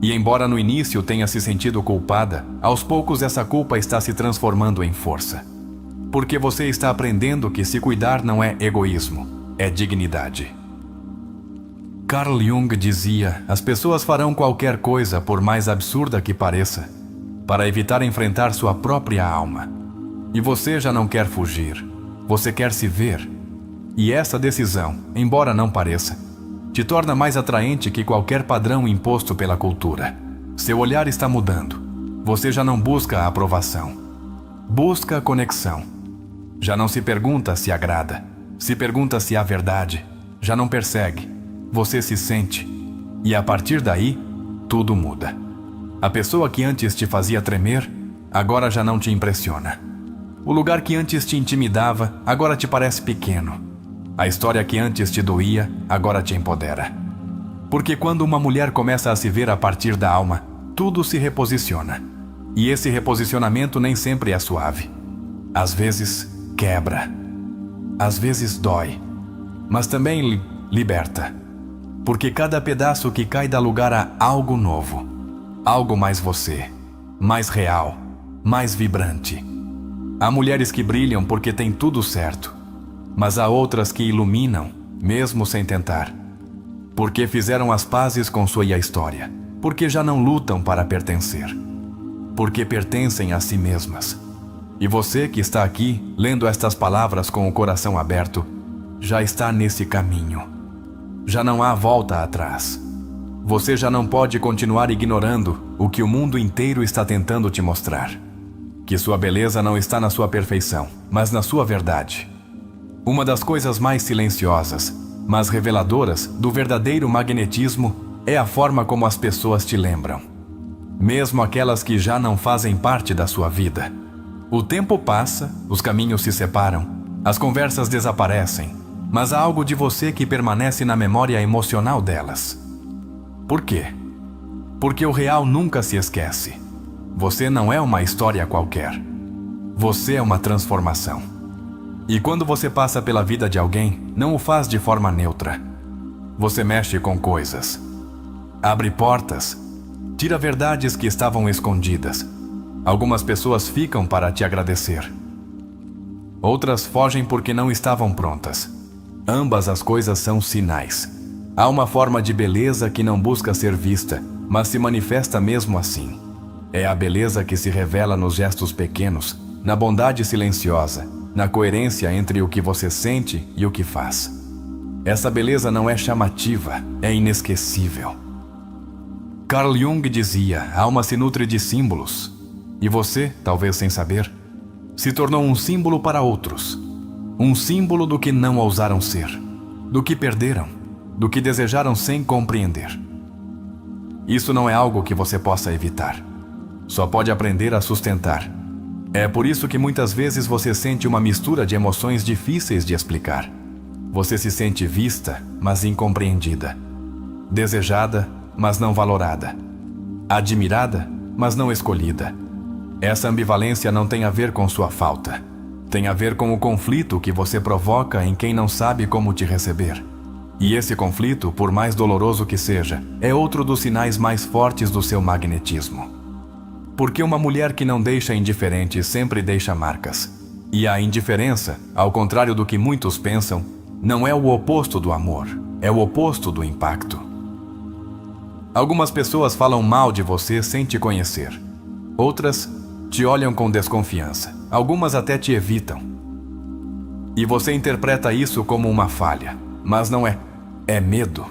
E embora no início tenha se sentido culpada, aos poucos essa culpa está se transformando em força. Porque você está aprendendo que se cuidar não é egoísmo, é dignidade. Carl Jung dizia: as pessoas farão qualquer coisa, por mais absurda que pareça, para evitar enfrentar sua própria alma. E você já não quer fugir, você quer se ver. E essa decisão, embora não pareça, te torna mais atraente que qualquer padrão imposto pela cultura. Seu olhar está mudando. Você já não busca a aprovação. Busca a conexão. Já não se pergunta se agrada. Se pergunta se há verdade. Já não persegue. Você se sente. E a partir daí, tudo muda. A pessoa que antes te fazia tremer, agora já não te impressiona. O lugar que antes te intimidava, agora te parece pequeno. A história que antes te doía, agora te empodera. Porque quando uma mulher começa a se ver a partir da alma, tudo se reposiciona. E esse reposicionamento nem sempre é suave. Às vezes, quebra. Às vezes, dói. Mas também liberta. Porque cada pedaço que cai dá lugar a algo novo. Algo mais você. Mais real. Mais vibrante. Há mulheres que brilham porque têm tudo certo. Mas há outras que iluminam, mesmo sem tentar. Porque fizeram as pazes com sua história. Porque já não lutam para pertencer. Porque pertencem a si mesmas. E você que está aqui, lendo estas palavras com o coração aberto, já está nesse caminho. Já não há volta atrás. Você já não pode continuar ignorando o que o mundo inteiro está tentando te mostrar. Que sua beleza não está na sua perfeição, mas na sua verdade. Uma das coisas mais silenciosas, mas reveladoras do verdadeiro magnetismo é a forma como as pessoas te lembram. Mesmo aquelas que já não fazem parte da sua vida. O tempo passa, os caminhos se separam, as conversas desaparecem, mas há algo de você que permanece na memória emocional delas. Por quê? Porque o real nunca se esquece. Você não é uma história qualquer. Você é uma transformação. E quando você passa pela vida de alguém, não o faz de forma neutra. Você mexe com coisas. Abre portas. Tira verdades que estavam escondidas. Algumas pessoas ficam para te agradecer. Outras fogem porque não estavam prontas. Ambas as coisas são sinais. Há uma forma de beleza que não busca ser vista, mas se manifesta mesmo assim. É a beleza que se revela nos gestos pequenos, na bondade silenciosa, na coerência entre o que você sente e o que faz. Essa beleza não é chamativa, é inesquecível. Carl Jung dizia: a alma se nutre de símbolos. E você, talvez sem saber, se tornou um símbolo para outros. Um símbolo do que não ousaram ser, do que perderam, do que desejaram sem compreender. Isso não é algo que você possa evitar. Só pode aprender a sustentar. É por isso que muitas vezes você sente uma mistura de emoções difíceis de explicar. Você se sente vista, mas incompreendida. Desejada, mas não valorada. Admirada, mas não escolhida. Essa ambivalência não tem a ver com sua falta. Tem a ver com o conflito que você provoca em quem não sabe como te receber. E esse conflito, por mais doloroso que seja, é outro dos sinais mais fortes do seu magnetismo. Porque uma mulher que não deixa indiferente sempre deixa marcas. E a indiferença, ao contrário do que muitos pensam, não é o oposto do amor, é o oposto do impacto. Algumas pessoas falam mal de você sem te conhecer. Outras te olham com desconfiança. Algumas até te evitam. E você interpreta isso como uma falha. Mas não é. É medo.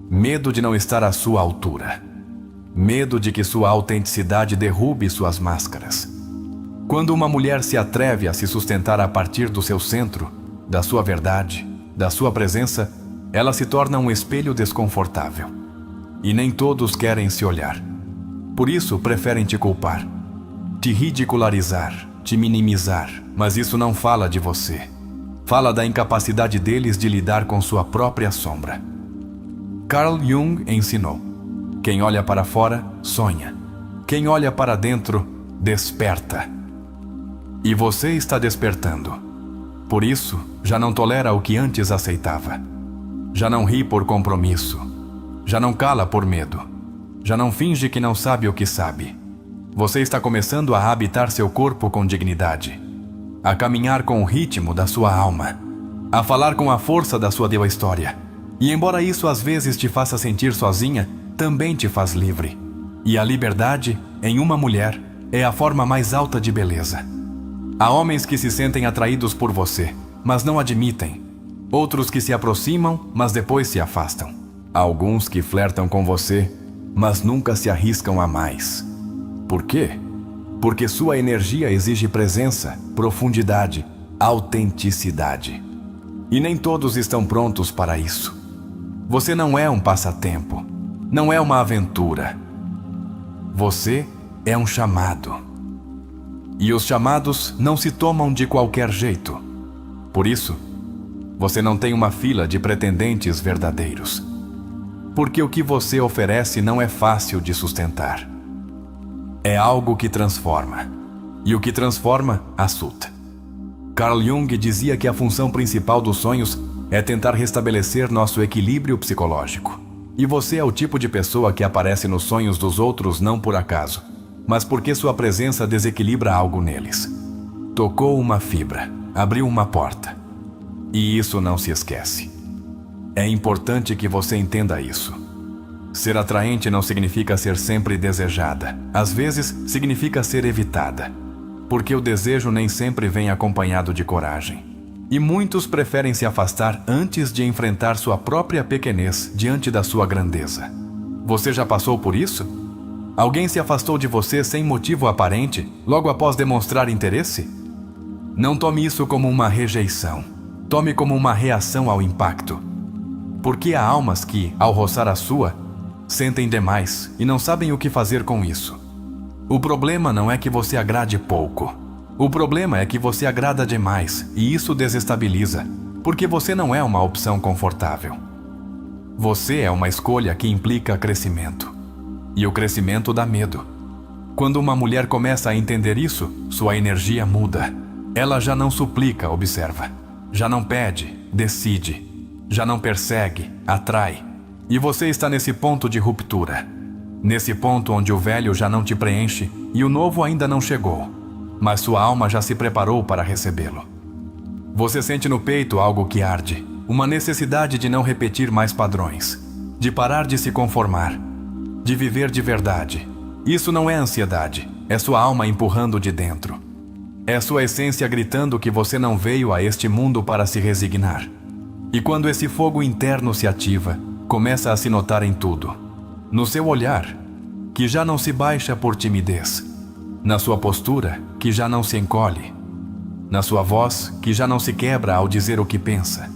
Medo de não estar à sua altura. Medo de que sua autenticidade derrube suas máscaras. Quando uma mulher se atreve a se sustentar a partir do seu centro, da sua verdade, da sua presença, ela se torna um espelho desconfortável. E nem todos querem se olhar. Por isso preferem te culpar, te ridicularizar, te minimizar, mas isso não fala de você. Fala da incapacidade deles de lidar com sua própria sombra. Carl Jung ensinou: quem olha para fora, sonha. Quem olha para dentro, desperta. E você está despertando. Por isso, já não tolera o que antes aceitava. Já não ri por compromisso. Já não cala por medo. Já não finge que não sabe o que sabe. Você está começando a habitar seu corpo com dignidade, a caminhar com o ritmo da sua alma, a falar com a força da sua história. E embora isso às vezes te faça sentir sozinha, também te faz livre. E a liberdade, em uma mulher, é a forma mais alta de beleza. Há homens que se sentem atraídos por você, mas não admitem. Outros que se aproximam, mas depois se afastam. Há alguns que flertam com você, mas nunca se arriscam a mais. Por quê? Porque sua energia exige presença, profundidade, autenticidade. E nem todos estão prontos para isso. Você não é um passatempo, não é uma aventura. Você é um chamado. E os chamados não se tomam de qualquer jeito. Por isso, você não tem uma fila de pretendentes verdadeiros. Porque o que você oferece não é fácil de sustentar. É algo que transforma. E o que transforma, assusta. Carl Jung dizia que a função principal dos sonhos é tentar restabelecer nosso equilíbrio psicológico. E você é o tipo de pessoa que aparece nos sonhos dos outros não por acaso, mas porque sua presença desequilibra algo neles. Tocou uma fibra, abriu uma porta. E isso não se esquece. É importante que você entenda isso. Ser atraente não significa ser sempre desejada. Às vezes, significa ser evitada. Porque o desejo nem sempre vem acompanhado de coragem. E muitos preferem se afastar antes de enfrentar sua própria pequenez diante da sua grandeza. Você já passou por isso? Alguém se afastou de você sem motivo aparente, logo após demonstrar interesse? Não tome isso como uma rejeição. Tome como uma reação ao impacto. Porque há almas que, ao roçar a sua, sentem demais e não sabem o que fazer com isso. O problema não é que você agrade pouco. O problema é que você agrada demais e isso desestabiliza, porque você não é uma opção confortável. Você é uma escolha que implica crescimento. E o crescimento dá medo. Quando uma mulher começa a entender isso, sua energia muda. Ela já não suplica, observa. Já não pede, decide. Já não persegue, atrai. E você está nesse ponto de ruptura. Nesse ponto onde o velho já não te preenche e o novo ainda não chegou. Mas sua alma já se preparou para recebê-lo. Você sente no peito algo que arde, uma necessidade de não repetir mais padrões, de parar de se conformar. de viver de verdade. Isso não é ansiedade, é sua alma empurrando de dentro. É sua essência gritando que você não veio a este mundo para se resignar. E quando esse fogo interno se ativa, começa a se notar em tudo. No seu olhar, que já não se baixa por timidez. Na sua postura, que já não se encolhe. Na sua voz, que já não se quebra ao dizer o que pensa.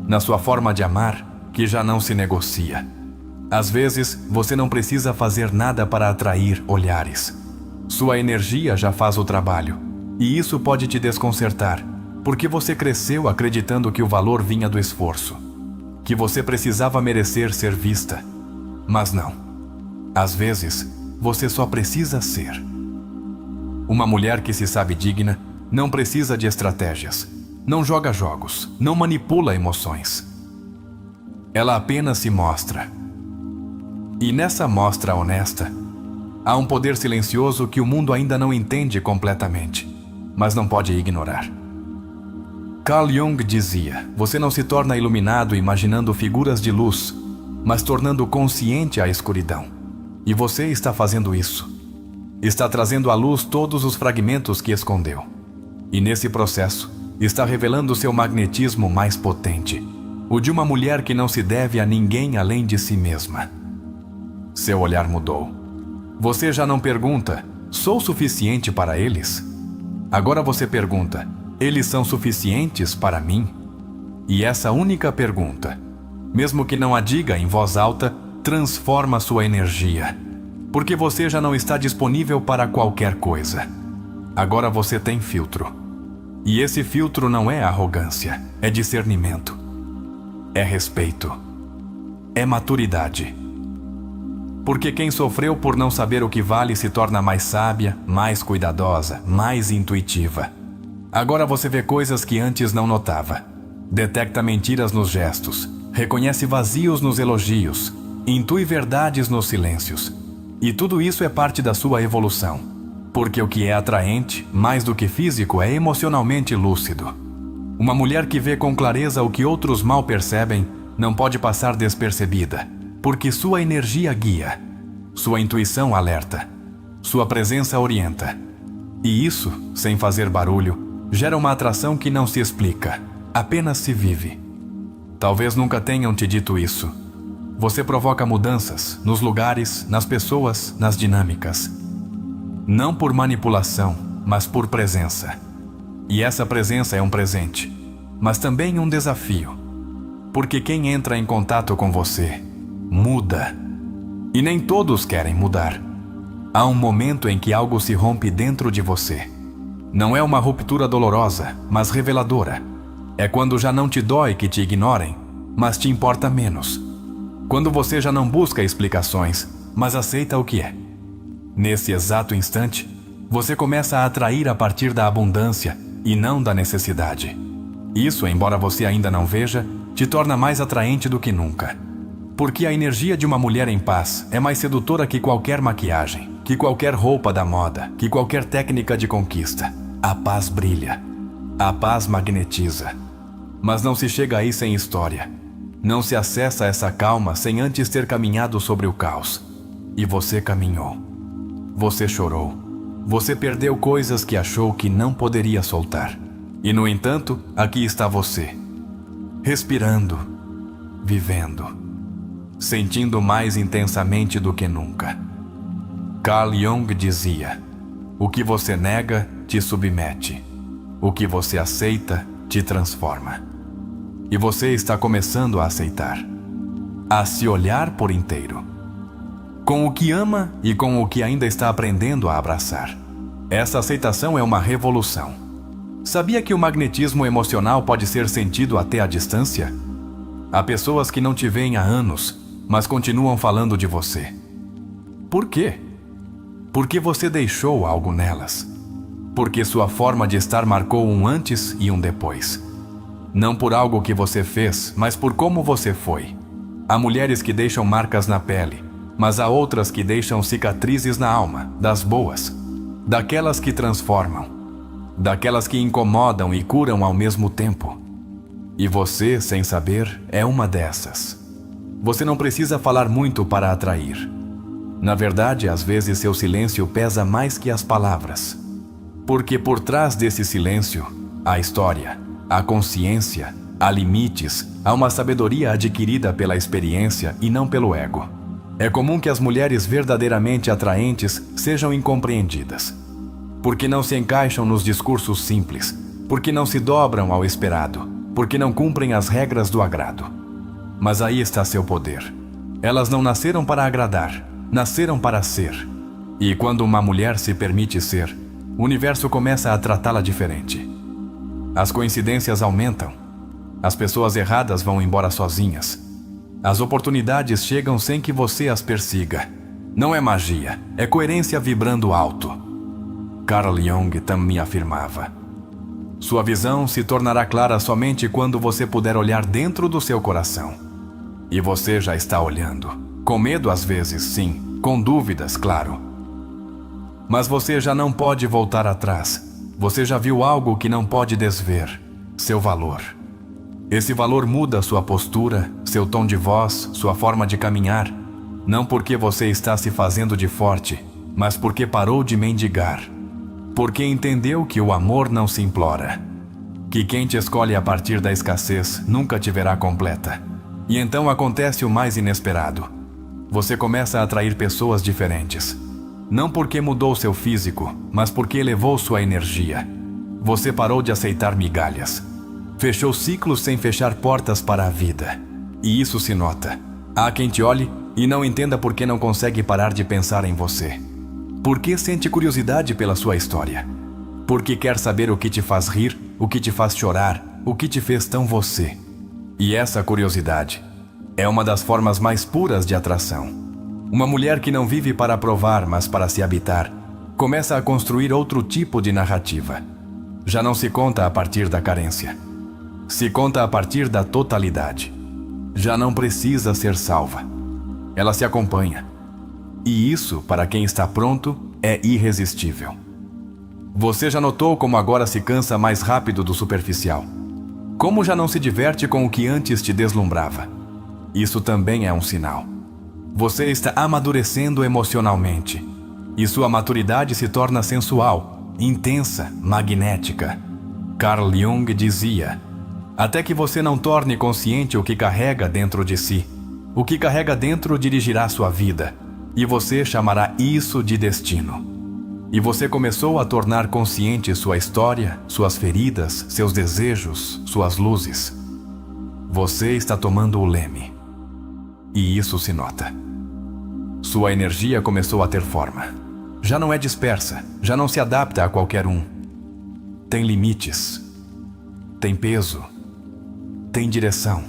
Na sua forma de amar, que já não se negocia. Às vezes, você não precisa fazer nada para atrair olhares. Sua energia já faz o trabalho. E isso pode te desconcertar, porque você cresceu acreditando que o valor vinha do esforço. Que você precisava merecer ser vista. Mas não. Às vezes, você só precisa ser. Uma mulher que se sabe digna não precisa de estratégias. Não joga jogos, não manipula emoções. Ela apenas se mostra. E nessa mostra honesta, há um poder silencioso que o mundo ainda não entende completamente, mas não pode ignorar. Carl Jung dizia: você não se torna iluminado imaginando figuras de luz, mas tornando consciente a escuridão. E você está fazendo isso. Está trazendo à luz todos os fragmentos que escondeu. E nesse processo, está revelando seu magnetismo mais potente, o de uma mulher que não se deve a ninguém além de si mesma. Seu olhar mudou. Você já não pergunta: sou suficiente para eles? Agora você pergunta: eles são suficientes para mim? E essa única pergunta, mesmo que não a diga em voz alta, transforma sua energia. Porque você já não está disponível para qualquer coisa. Agora você tem filtro. E esse filtro não é arrogância, é discernimento. É respeito. É maturidade. Porque quem sofreu por não saber o que vale se torna mais sábia, mais cuidadosa, mais intuitiva. Agora você vê coisas que antes não notava. Detecta mentiras nos gestos, reconhece vazios nos elogios, intui verdades nos silêncios. E tudo isso é parte da sua evolução. Porque o que é atraente, mais do que físico, é emocionalmente lúcido. Uma mulher que vê com clareza o que outros mal percebem não pode passar despercebida, porque sua energia guia, sua intuição alerta, sua presença orienta. E isso, sem fazer barulho, gera uma atração que não se explica, apenas se vive. Talvez nunca tenham te dito isso. Você provoca mudanças nos lugares, nas pessoas, nas dinâmicas. Não por manipulação, mas por presença. E essa presença é um presente, mas também um desafio. Porque quem entra em contato com você, muda. E nem todos querem mudar. Há um momento em que algo se rompe dentro de você. Não é uma ruptura dolorosa, mas reveladora. É quando já não te dói que te ignorem, mas te importa menos. Quando você já não busca explicações, mas aceita o que é. Nesse exato instante, você começa a atrair a partir da abundância e não da necessidade. Isso, embora você ainda não veja, te torna mais atraente do que nunca. Porque a energia de uma mulher em paz é mais sedutora que qualquer maquiagem, que qualquer roupa da moda, que qualquer técnica de conquista. A paz brilha. A paz magnetiza. Mas não se chega aí sem história. Não se acessa essa calma sem antes ter caminhado sobre o caos. E você caminhou. Você chorou. Você perdeu coisas que achou que não poderia soltar. E no entanto, aqui está você. Respirando. Vivendo. Sentindo mais intensamente do que nunca. Carl Jung dizia: o que você nega te submete. O que você aceita te transforma. E você está começando a aceitar. A se olhar por inteiro. Com o que ama e com o que ainda está aprendendo a abraçar. Essa aceitação é uma revolução. Sabia que o magnetismo emocional pode ser sentido até à distância? Há pessoas que não te veem há anos, mas continuam falando de você. Por quê? Porque você deixou algo nelas. Porque sua forma de estar marcou um antes e um depois. Não por algo que você fez, mas por como você foi. Há mulheres que deixam marcas na pele, mas há outras que deixam cicatrizes na alma, das boas, daquelas que transformam, daquelas que incomodam e curam ao mesmo tempo. E você, sem saber, é uma dessas. Você não precisa falar muito para atrair. Na verdade, às vezes seu silêncio pesa mais que as palavras. Porque por trás desse silêncio, há história, há consciência, há limites, há uma sabedoria adquirida pela experiência e não pelo ego. É comum que as mulheres verdadeiramente atraentes sejam incompreendidas. Porque não se encaixam nos discursos simples, porque não se dobram ao esperado, porque não cumprem as regras do agrado. Mas aí está seu poder. Elas não nasceram para agradar, nasceram para ser. E quando uma mulher se permite ser, o universo começa a tratá-la diferente. As coincidências aumentam. As pessoas erradas vão embora sozinhas. As oportunidades chegam sem que você as persiga. Não é magia, é coerência vibrando alto. Carl Jung também afirmava: sua visão se tornará clara somente quando você puder olhar dentro do seu coração. E você já está olhando. Com medo às vezes, sim. Com dúvidas, claro. Mas você já não pode voltar atrás. Você já viu algo que não pode desver: seu valor. Esse valor muda sua postura, seu tom de voz, sua forma de caminhar. Não porque você está se fazendo de forte, mas porque parou de mendigar. Porque entendeu que o amor não se implora. Que quem te escolhe a partir da escassez nunca te verá completa. E então acontece o mais inesperado. Você começa a atrair pessoas diferentes. Não porque mudou seu físico, mas porque elevou sua energia. Você parou de aceitar migalhas. Fechou ciclos sem fechar portas para a vida. E isso se nota. Há quem te olhe e não entenda por que não consegue parar de pensar em você. Por que sente curiosidade pela sua história? Porque quer saber o que te faz rir, o que te faz chorar, o que te fez tão você. E essa curiosidade é uma das formas mais puras de atração. Uma mulher que não vive para provar, mas para se habitar, começa a construir outro tipo de narrativa. Já não se conta a partir da carência. Se conta a partir da totalidade. Já não precisa ser salva. Ela se acompanha. E isso, para quem está pronto, é irresistível. Você já notou como agora se cansa mais rápido do superficial? Como já não se diverte com o que antes te deslumbrava? Isso também é um sinal. Você está amadurecendo emocionalmente. E sua maturidade se torna sensual, intensa, magnética. Carl Jung dizia: até que você não torne consciente o que carrega dentro de si, o que carrega dentro dirigirá sua vida, e você chamará isso de destino. E você começou a tornar consciente sua história, suas feridas, seus desejos, suas luzes. Você está tomando o leme. E isso se nota. Sua energia começou a ter forma. Já não é dispersa, já não se adapta a qualquer um. Tem limites. Tem peso. Tem direção.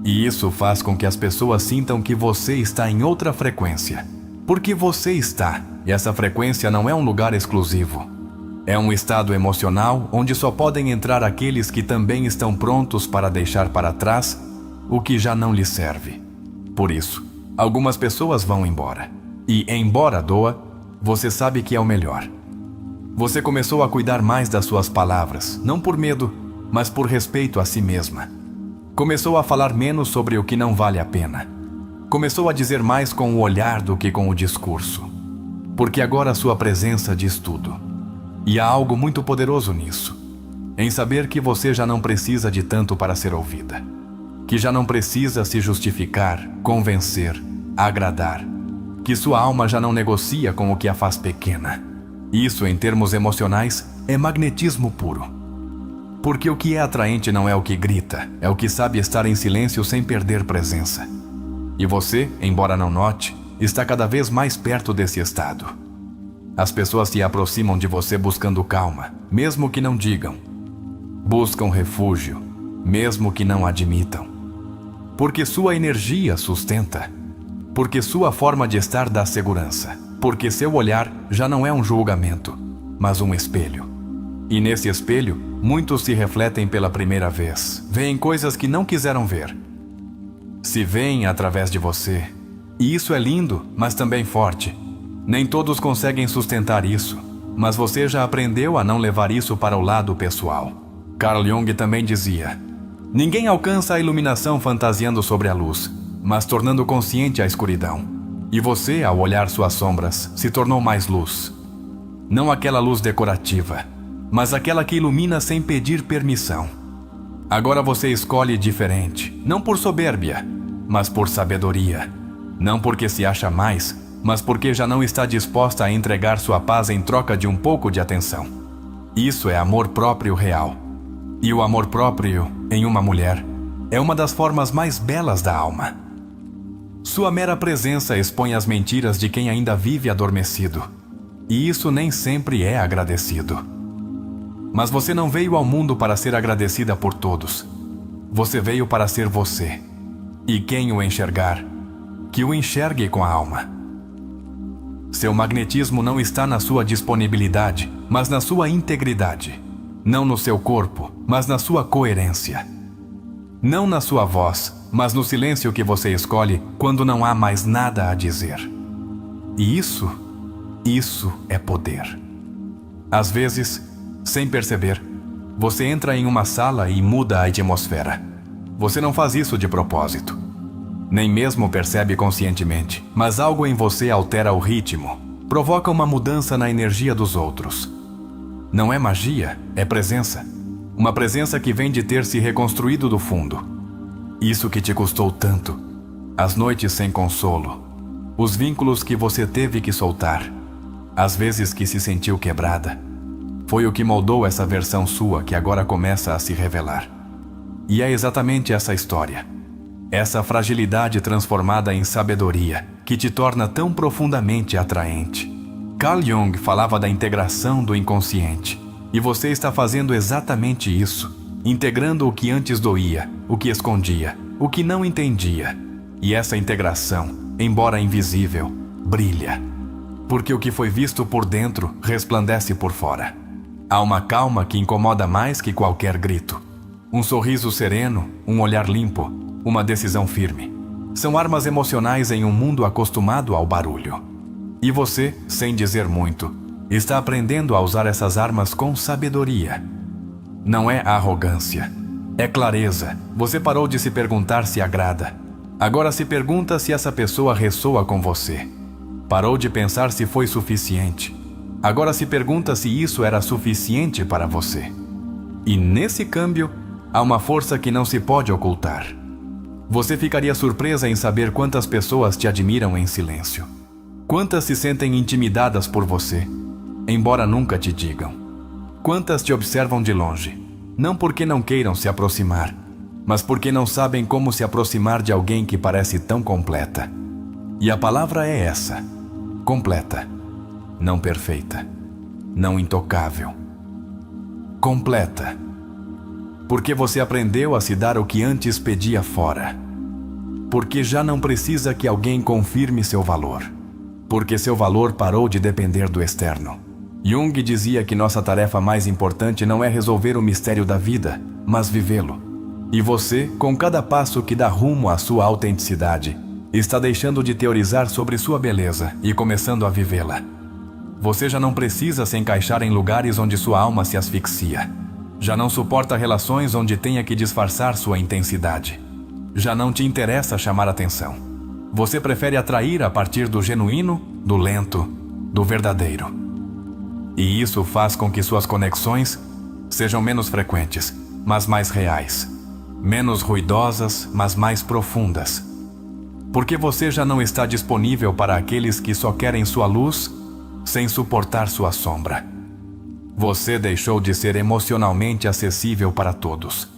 E isso faz com que as pessoas sintam que você está em outra frequência. Porque você está, e essa frequência não é um lugar exclusivo. É um estado emocional onde só podem entrar aqueles que também estão prontos para deixar para trás o que já não lhes serve. Por isso, algumas pessoas vão embora. E, embora doa, você sabe que é o melhor. Você começou a cuidar mais das suas palavras, não por medo, mas por respeito a si mesma. Começou a falar menos sobre o que não vale a pena. Começou a dizer mais com o olhar do que com o discurso. Porque agora a sua presença diz tudo. E há algo muito poderoso nisso. Em saber que você já não precisa de tanto para ser ouvida. Que já não precisa se justificar, convencer, agradar. Que sua alma já não negocia com o que a faz pequena. Isso, em termos emocionais, é magnetismo puro. Porque o que é atraente não é o que grita, é o que sabe estar em silêncio sem perder presença. E você, embora não note, está cada vez mais perto desse estado. As pessoas se aproximam de você buscando calma, mesmo que não digam. Buscam refúgio, mesmo que não admitam. Porque sua energia sustenta. Porque sua forma de estar dá segurança. Porque seu olhar já não é um julgamento, mas um espelho. E nesse espelho, muitos se refletem pela primeira vez. Veem coisas que não quiseram ver. Se veem através de você. E isso é lindo, mas também forte. Nem todos conseguem sustentar isso, mas você já aprendeu a não levar isso para o lado pessoal. Carl Jung também dizia: ninguém alcança a iluminação fantasiando sobre a luz, mas tornando consciente a escuridão. E você, ao olhar suas sombras, se tornou mais luz. Não aquela luz decorativa, mas aquela que ilumina sem pedir permissão. Agora você escolhe diferente, não por soberbia, mas por sabedoria. Não porque se acha mais, mas porque já não está disposta a entregar sua paz em troca de um pouco de atenção. Isso é amor próprio real. E o amor próprio, em uma mulher, é uma das formas mais belas da alma. Sua mera presença expõe as mentiras de quem ainda vive adormecido. E isso nem sempre é agradecido. Mas você não veio ao mundo para ser agradecida por todos. Você veio para ser você. E quem o enxergar, que o enxergue com a alma. Seu magnetismo não está na sua disponibilidade, mas na sua integridade. Não no seu corpo, mas na sua coerência. Não na sua voz, mas no silêncio que você escolhe quando não há mais nada a dizer. E isso é poder. Às vezes, sem perceber, você entra em uma sala e muda a atmosfera. Você não faz isso de propósito. Nem mesmo percebe conscientemente, mas algo em você altera o ritmo, provoca uma mudança na energia dos outros. Não é magia, é presença. Uma presença que vem de ter se reconstruído do fundo. Isso que te custou tanto. As noites sem consolo. Os vínculos que você teve que soltar. As vezes que se sentiu quebrada. Foi o que moldou essa versão sua que agora começa a se revelar. E é exatamente essa história. Essa fragilidade transformada em sabedoria que te torna tão profundamente atraente. Carl Jung falava da integração do inconsciente. E você está fazendo exatamente isso. Integrando o que antes doía, o que escondia, o que não entendia. E essa integração, embora invisível, brilha. Porque o que foi visto por dentro resplandece por fora. Há uma calma que incomoda mais que qualquer grito. Um sorriso sereno, um olhar limpo, uma decisão firme. São armas emocionais em um mundo acostumado ao barulho. E você, sem dizer muito, está aprendendo a usar essas armas com sabedoria. Não é arrogância, é clareza. Você parou de se perguntar se agrada. Agora se pergunta se essa pessoa ressoa com você. Parou de pensar se foi suficiente. Agora se pergunta se isso era suficiente para você. E nesse câmbio, há uma força que não se pode ocultar. Você ficaria surpresa em saber quantas pessoas te admiram em silêncio. Quantas se sentem intimidadas por você, embora nunca te digam. Quantas te observam de longe, não porque não queiram se aproximar, mas porque não sabem como se aproximar de alguém que parece tão completa. E a palavra é essa: completa. Não perfeita, não intocável. Completa. Porque você aprendeu a se dar o que antes pedia fora. Porque já não precisa que alguém confirme seu valor. Porque seu valor parou de depender do externo. Jung dizia que nossa tarefa mais importante não é resolver o mistério da vida, mas vivê-lo. E você, com cada passo que dá rumo à sua autenticidade, está deixando de teorizar sobre sua beleza e começando a vivê-la. Você já não precisa se encaixar em lugares onde sua alma se asfixia. Já não suporta relações onde tenha que disfarçar sua intensidade. Já não te interessa chamar atenção. Você prefere atrair a partir do genuíno, do lento, do verdadeiro. E isso faz com que suas conexões sejam menos frequentes, mas mais reais. Menos ruidosas, mas mais profundas. Porque você já não está disponível para aqueles que só querem sua luz sem suportar sua sombra. Você deixou de ser emocionalmente acessível para todos.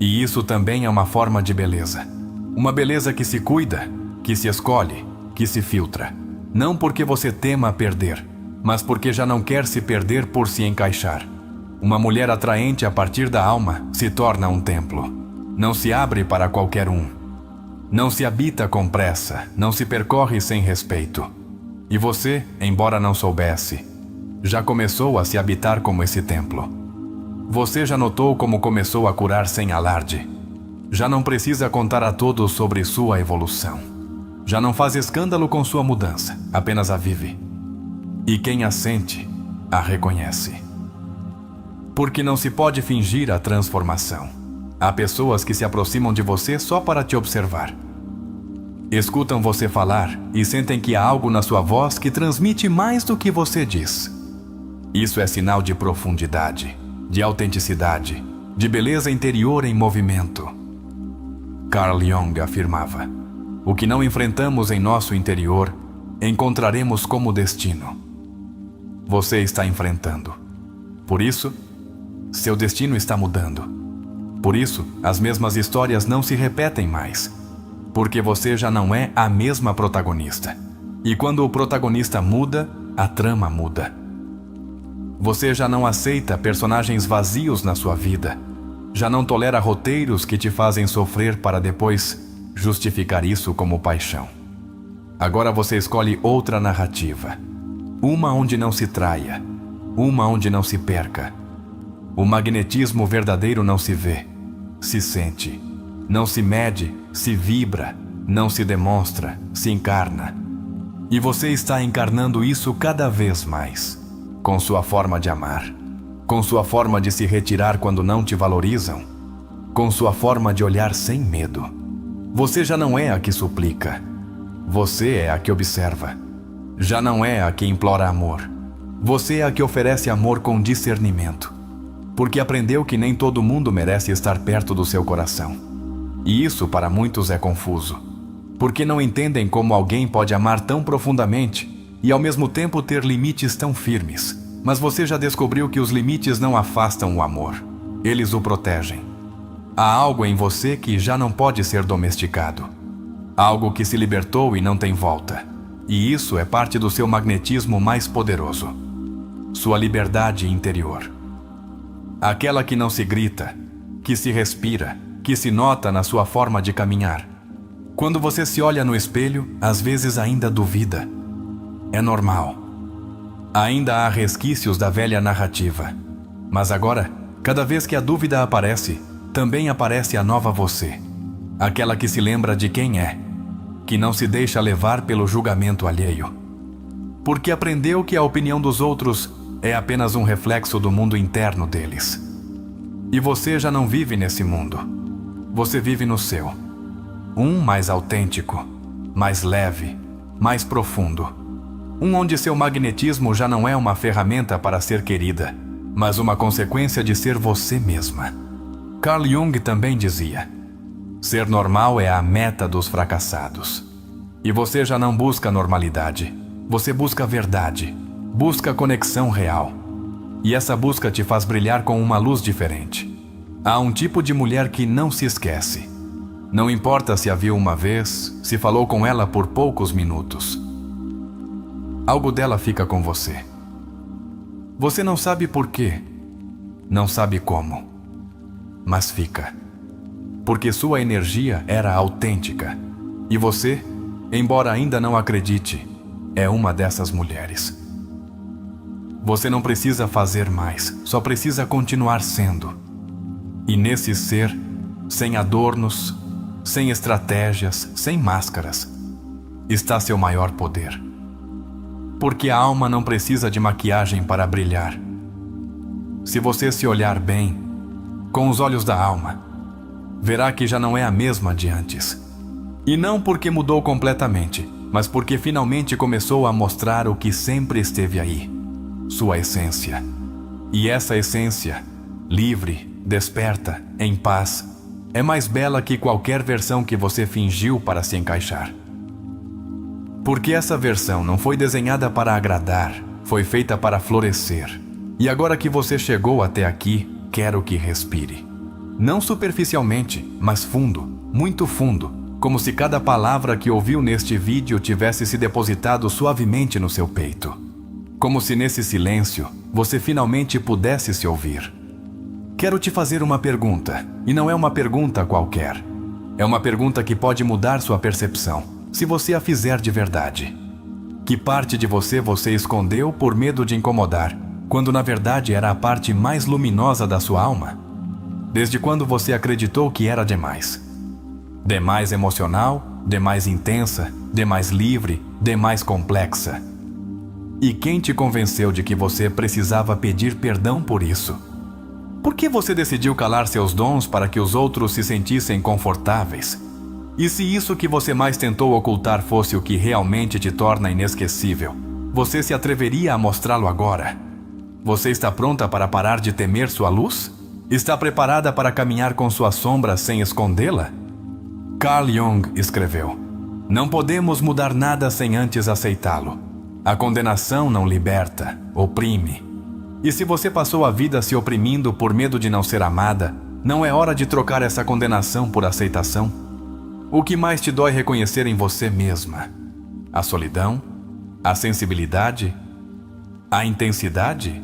E isso também é uma forma de beleza. Uma beleza que se cuida, que se escolhe, que se filtra. Não porque você tema perder, mas porque já não quer se perder por se encaixar. Uma mulher atraente a partir da alma se torna um templo. Não se abre para qualquer um. Não se habita com pressa, não se percorre sem respeito. E você, embora não soubesse, já começou a se habitar como esse templo. Você já notou como começou a curar sem alarde. Já não precisa contar a todos sobre sua evolução. Já não faz escândalo com sua mudança, apenas a vive. E quem a sente, a reconhece. Porque não se pode fingir a transformação. Há pessoas que se aproximam de você só para te observar. Escutam você falar e sentem que há algo na sua voz que transmite mais do que você diz. Isso é sinal de profundidade, de autenticidade, de beleza interior em movimento. Carl Jung afirmava: o que não enfrentamos em nosso interior, encontraremos como destino. Você está enfrentando. Por isso, seu destino está mudando. Por isso, as mesmas histórias não se repetem mais, porque você já não é a mesma protagonista. E quando o protagonista muda, a trama muda. Você já não aceita personagens vazios na sua vida. Já não tolera roteiros que te fazem sofrer para depois justificar isso como paixão. Agora você escolhe outra narrativa. Uma onde não se traia. Uma onde não se perca. O magnetismo verdadeiro não se vê, se sente. Não se mede, se vibra. Não se demonstra, se encarna. E você está encarnando isso cada vez mais. Com sua forma de amar. Com sua forma de se retirar quando não te valorizam. Com sua forma de olhar sem medo. Você já não é a que suplica. Você é a que observa. Já não é a que implora amor. Você é a que oferece amor com discernimento. Porque aprendeu que nem todo mundo merece estar perto do seu coração. E isso para muitos é confuso. Porque não entendem como alguém pode amar tão profundamente e ao mesmo tempo ter limites tão firmes. Mas você já descobriu que os limites não afastam o amor. Eles o protegem. Há algo em você que já não pode ser domesticado. Algo que se libertou e não tem volta. E isso é parte do seu magnetismo mais poderoso. Sua liberdade interior. Aquela que não se grita, que se respira, que se nota na sua forma de caminhar. Quando você se olha no espelho, às vezes ainda duvida. É normal. Ainda há resquícios da velha narrativa. Mas agora, cada vez que a dúvida aparece, também aparece a nova você. Aquela que se lembra de quem é, que não se deixa levar pelo julgamento alheio. Porque aprendeu que a opinião dos outros é apenas um reflexo do mundo interno deles. E você já não vive nesse mundo. Você vive no seu. Um mais autêntico, mais leve, mais profundo. Um onde seu magnetismo já não é uma ferramenta para ser querida, mas uma consequência de ser você mesma. Carl Jung também dizia: ser normal é a meta dos fracassados. E você já não busca normalidade. Você busca verdade. Busca conexão real. E essa busca te faz brilhar com uma luz diferente. Há um tipo de mulher que não se esquece. Não importa se a viu uma vez, se falou com ela por poucos minutos. Algo dela fica com você. Você não sabe por quê. Não sabe como. Mas fica. Porque sua energia era autêntica. E você, embora ainda não acredite, é uma dessas mulheres. Você não precisa fazer mais, só precisa continuar sendo. E nesse ser, sem adornos, sem estratégias, sem máscaras, está seu maior poder. Porque a alma não precisa de maquiagem para brilhar. Se você se olhar bem, com os olhos da alma, verá que já não é a mesma de antes. E não porque mudou completamente, mas porque finalmente começou a mostrar o que sempre esteve aí, sua essência. E essa essência, livre, desperta, em paz, é mais bela que qualquer versão que você fingiu para se encaixar. Porque essa versão não foi desenhada para agradar, foi feita para florescer. E agora que você chegou até aqui, quero que respire. Não superficialmente, mas fundo, muito fundo, como se cada palavra que ouviu neste vídeo tivesse se depositado suavemente no seu peito. Como se nesse silêncio, você finalmente pudesse se ouvir. Quero te fazer uma pergunta, e não é uma pergunta qualquer. É uma pergunta que pode mudar sua percepção, se você a fizer de verdade. Que parte de você escondeu por medo de incomodar, quando na verdade era a parte mais luminosa da sua alma? Desde quando você acreditou que era demais? Demais emocional, demais intensa, demais livre, demais complexa. E quem te convenceu de que você precisava pedir perdão por isso? Por que você decidiu calar seus dons para que os outros se sentissem confortáveis? E se isso que você mais tentou ocultar fosse o que realmente te torna inesquecível, você se atreveria a mostrá-lo agora? Você está pronta para parar de temer sua luz? Está preparada para caminhar com sua sombra sem escondê-la? Carl Jung escreveu: não podemos mudar nada sem antes aceitá-lo. A condenação não liberta, oprime. E se você passou a vida se oprimindo por medo de não ser amada, não é hora de trocar essa condenação por aceitação? O que mais te dói reconhecer em você mesma? A solidão? A sensibilidade? A intensidade?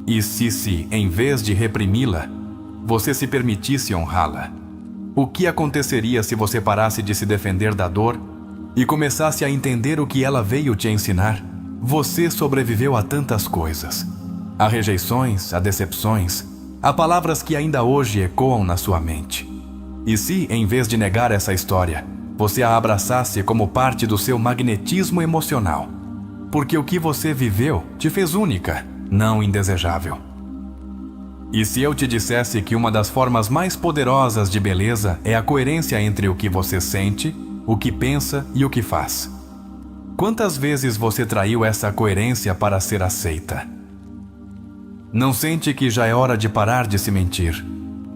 E se, em vez de reprimi-la, você se permitisse honrá-la? O que aconteceria se você parasse de se defender da dor e começasse a entender o que ela veio te ensinar? Você sobreviveu a tantas coisas. A rejeições, a decepções, a palavras que ainda hoje ecoam na sua mente. E se, em vez de negar essa história, você a abraçasse como parte do seu magnetismo emocional? Porque o que você viveu te fez única, não indesejável. E se eu te dissesse que uma das formas mais poderosas de beleza é a coerência entre o que você sente, o que pensa e o que faz? Quantas vezes você traiu essa coerência para ser aceita? Não sente que já é hora de parar de se mentir?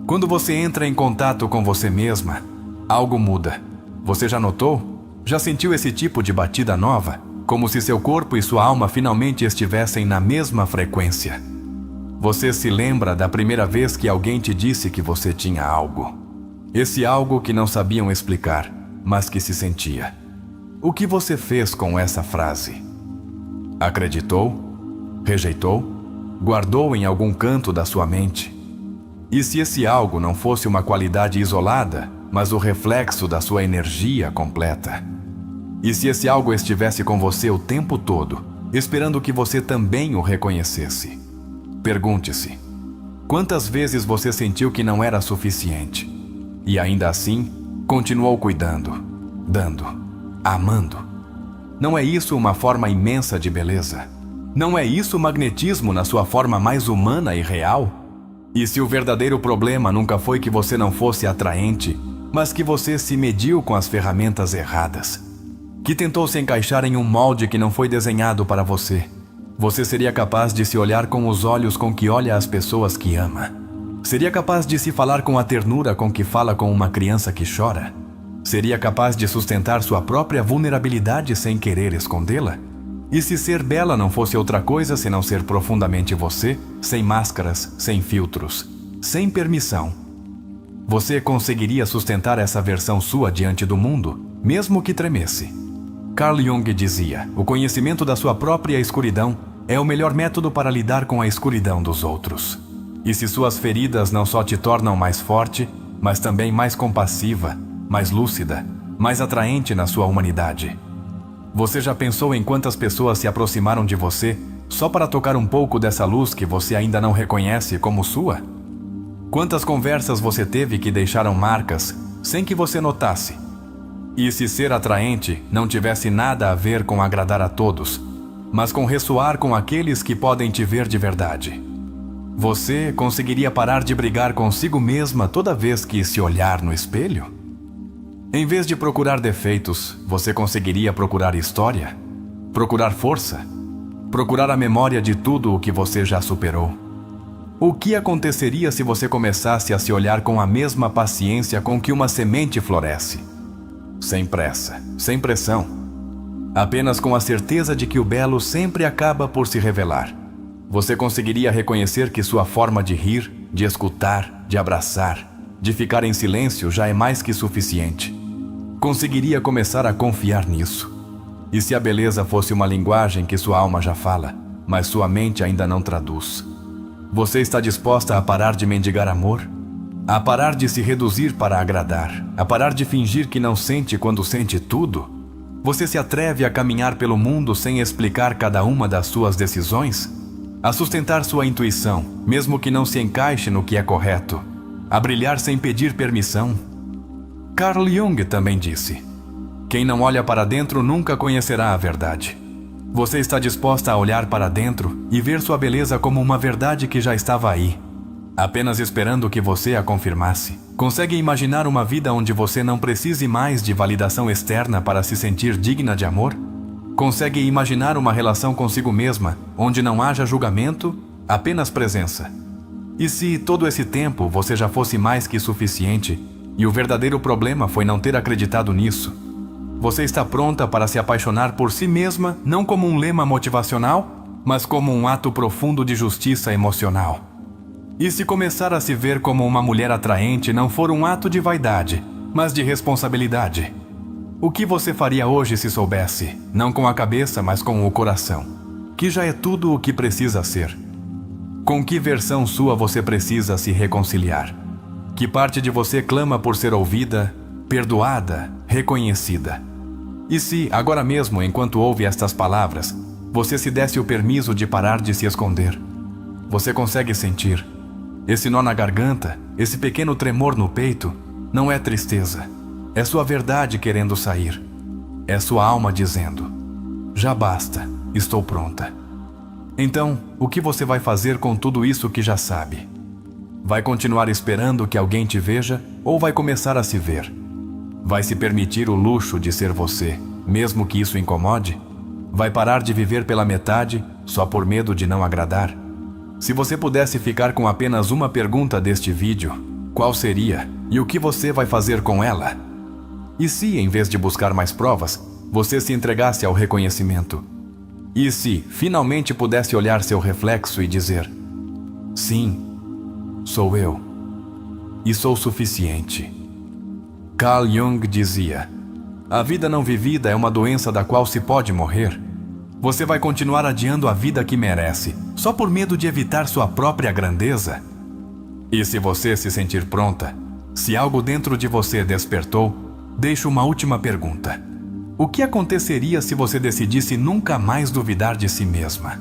Quando você entra em contato com você mesma, algo muda. Você já notou? Já sentiu esse tipo de batida nova? Como se seu corpo e sua alma finalmente estivessem na mesma frequência. Você se lembra da primeira vez que alguém te disse que você tinha algo? Esse algo que não sabiam explicar, mas que se sentia. O que você fez com essa frase? Acreditou? Rejeitou? Guardou em algum canto da sua mente? E se esse algo não fosse uma qualidade isolada, mas o reflexo da sua energia completa? E se esse algo estivesse com você o tempo todo, esperando que você também o reconhecesse? Pergunte-se: quantas vezes você sentiu que não era suficiente? E ainda assim, continuou cuidando, dando, amando. Não é isso uma forma imensa de beleza? Não é isso magnetismo na sua forma mais humana e real? E se o verdadeiro problema nunca foi que você não fosse atraente, mas que você se mediu com as ferramentas erradas? Que tentou se encaixar em um molde que não foi desenhado para você? Você seria capaz de se olhar com os olhos com que olha as pessoas que ama? Seria capaz de se falar com a ternura com que fala com uma criança que chora? Seria capaz de sustentar sua própria vulnerabilidade sem querer escondê-la? E se ser bela não fosse outra coisa senão ser profundamente você, sem máscaras, sem filtros, sem permissão? Você conseguiria sustentar essa versão sua diante do mundo, mesmo que tremesse? Carl Jung dizia: o conhecimento da sua própria escuridão é o melhor método para lidar com a escuridão dos outros. E se suas feridas não só te tornam mais forte, mas também mais compassiva, mais lúcida, mais atraente na sua humanidade? Você já pensou em quantas pessoas se aproximaram de você só para tocar um pouco dessa luz que você ainda não reconhece como sua? Quantas conversas você teve que deixaram marcas sem que você notasse? E se ser atraente não tivesse nada a ver com agradar a todos, mas com ressoar com aqueles que podem te ver de verdade? Você conseguiria parar de brigar consigo mesma toda vez que se olhar no espelho? Em vez de procurar defeitos, você conseguiria procurar história? Procurar força? Procurar a memória de tudo o que você já superou? O que aconteceria se você começasse a se olhar com a mesma paciência com que uma semente floresce? Sem pressa, sem pressão. Apenas com a certeza de que o belo sempre acaba por se revelar. Você conseguiria reconhecer que sua forma de rir, de escutar, de abraçar, de ficar em silêncio já é mais que suficiente. Conseguiria começar a confiar nisso. E se a beleza fosse uma linguagem que sua alma já fala, mas sua mente ainda não traduz? Você está disposta a parar de mendigar amor? A parar de se reduzir para agradar? A parar de fingir que não sente quando sente tudo? Você se atreve a caminhar pelo mundo sem explicar cada uma das suas decisões? A sustentar sua intuição, mesmo que não se encaixe no que é correto? A brilhar sem pedir permissão? Carl Jung também disse: quem não olha para dentro nunca conhecerá a verdade. Você está disposta a olhar para dentro e ver sua beleza como uma verdade que já estava aí, apenas esperando que você a confirmasse? Consegue imaginar uma vida onde você não precise mais de validação externa para se sentir digna de amor? Consegue imaginar uma relação consigo mesma, onde não haja julgamento, apenas presença? E se todo esse tempo você já fosse mais que suficiente, e o verdadeiro problema foi não ter acreditado nisso? Você está pronta para se apaixonar por si mesma, não como um lema motivacional, mas como um ato profundo de justiça emocional? E se começar a se ver como uma mulher atraente não for um ato de vaidade, mas de responsabilidade? O que você faria hoje se soubesse, não com a cabeça, mas com o coração, que já é tudo o que precisa ser? Com que versão sua você precisa se reconciliar? Que parte de você clama por ser ouvida, perdoada, reconhecida? E se, agora mesmo, enquanto ouve estas palavras, você se desse o permisso de parar de se esconder? Você consegue sentir? Esse nó na garganta, esse pequeno tremor no peito, não é tristeza. É sua verdade querendo sair. É sua alma dizendo: já basta, estou pronta. Então, o que você vai fazer com tudo isso que já sabe? Vai continuar esperando que alguém te veja ou vai começar a se ver? Vai se permitir o luxo de ser você, mesmo que isso incomode? Vai parar de viver pela metade, só por medo de não agradar? Se você pudesse ficar com apenas uma pergunta deste vídeo, qual seria? E o que você vai fazer com ela? E se, em vez de buscar mais provas, você se entregasse ao reconhecimento? E se, finalmente pudesse olhar seu reflexo e dizer: sim, sou eu. E sou suficiente. Carl Jung dizia: a vida não vivida é uma doença da qual se pode morrer. Você vai continuar adiando a vida que merece, só por medo de evitar sua própria grandeza? E se você se sentir pronta, se algo dentro de você despertou, deixo uma última pergunta. O que aconteceria se você decidisse nunca mais duvidar de si mesma?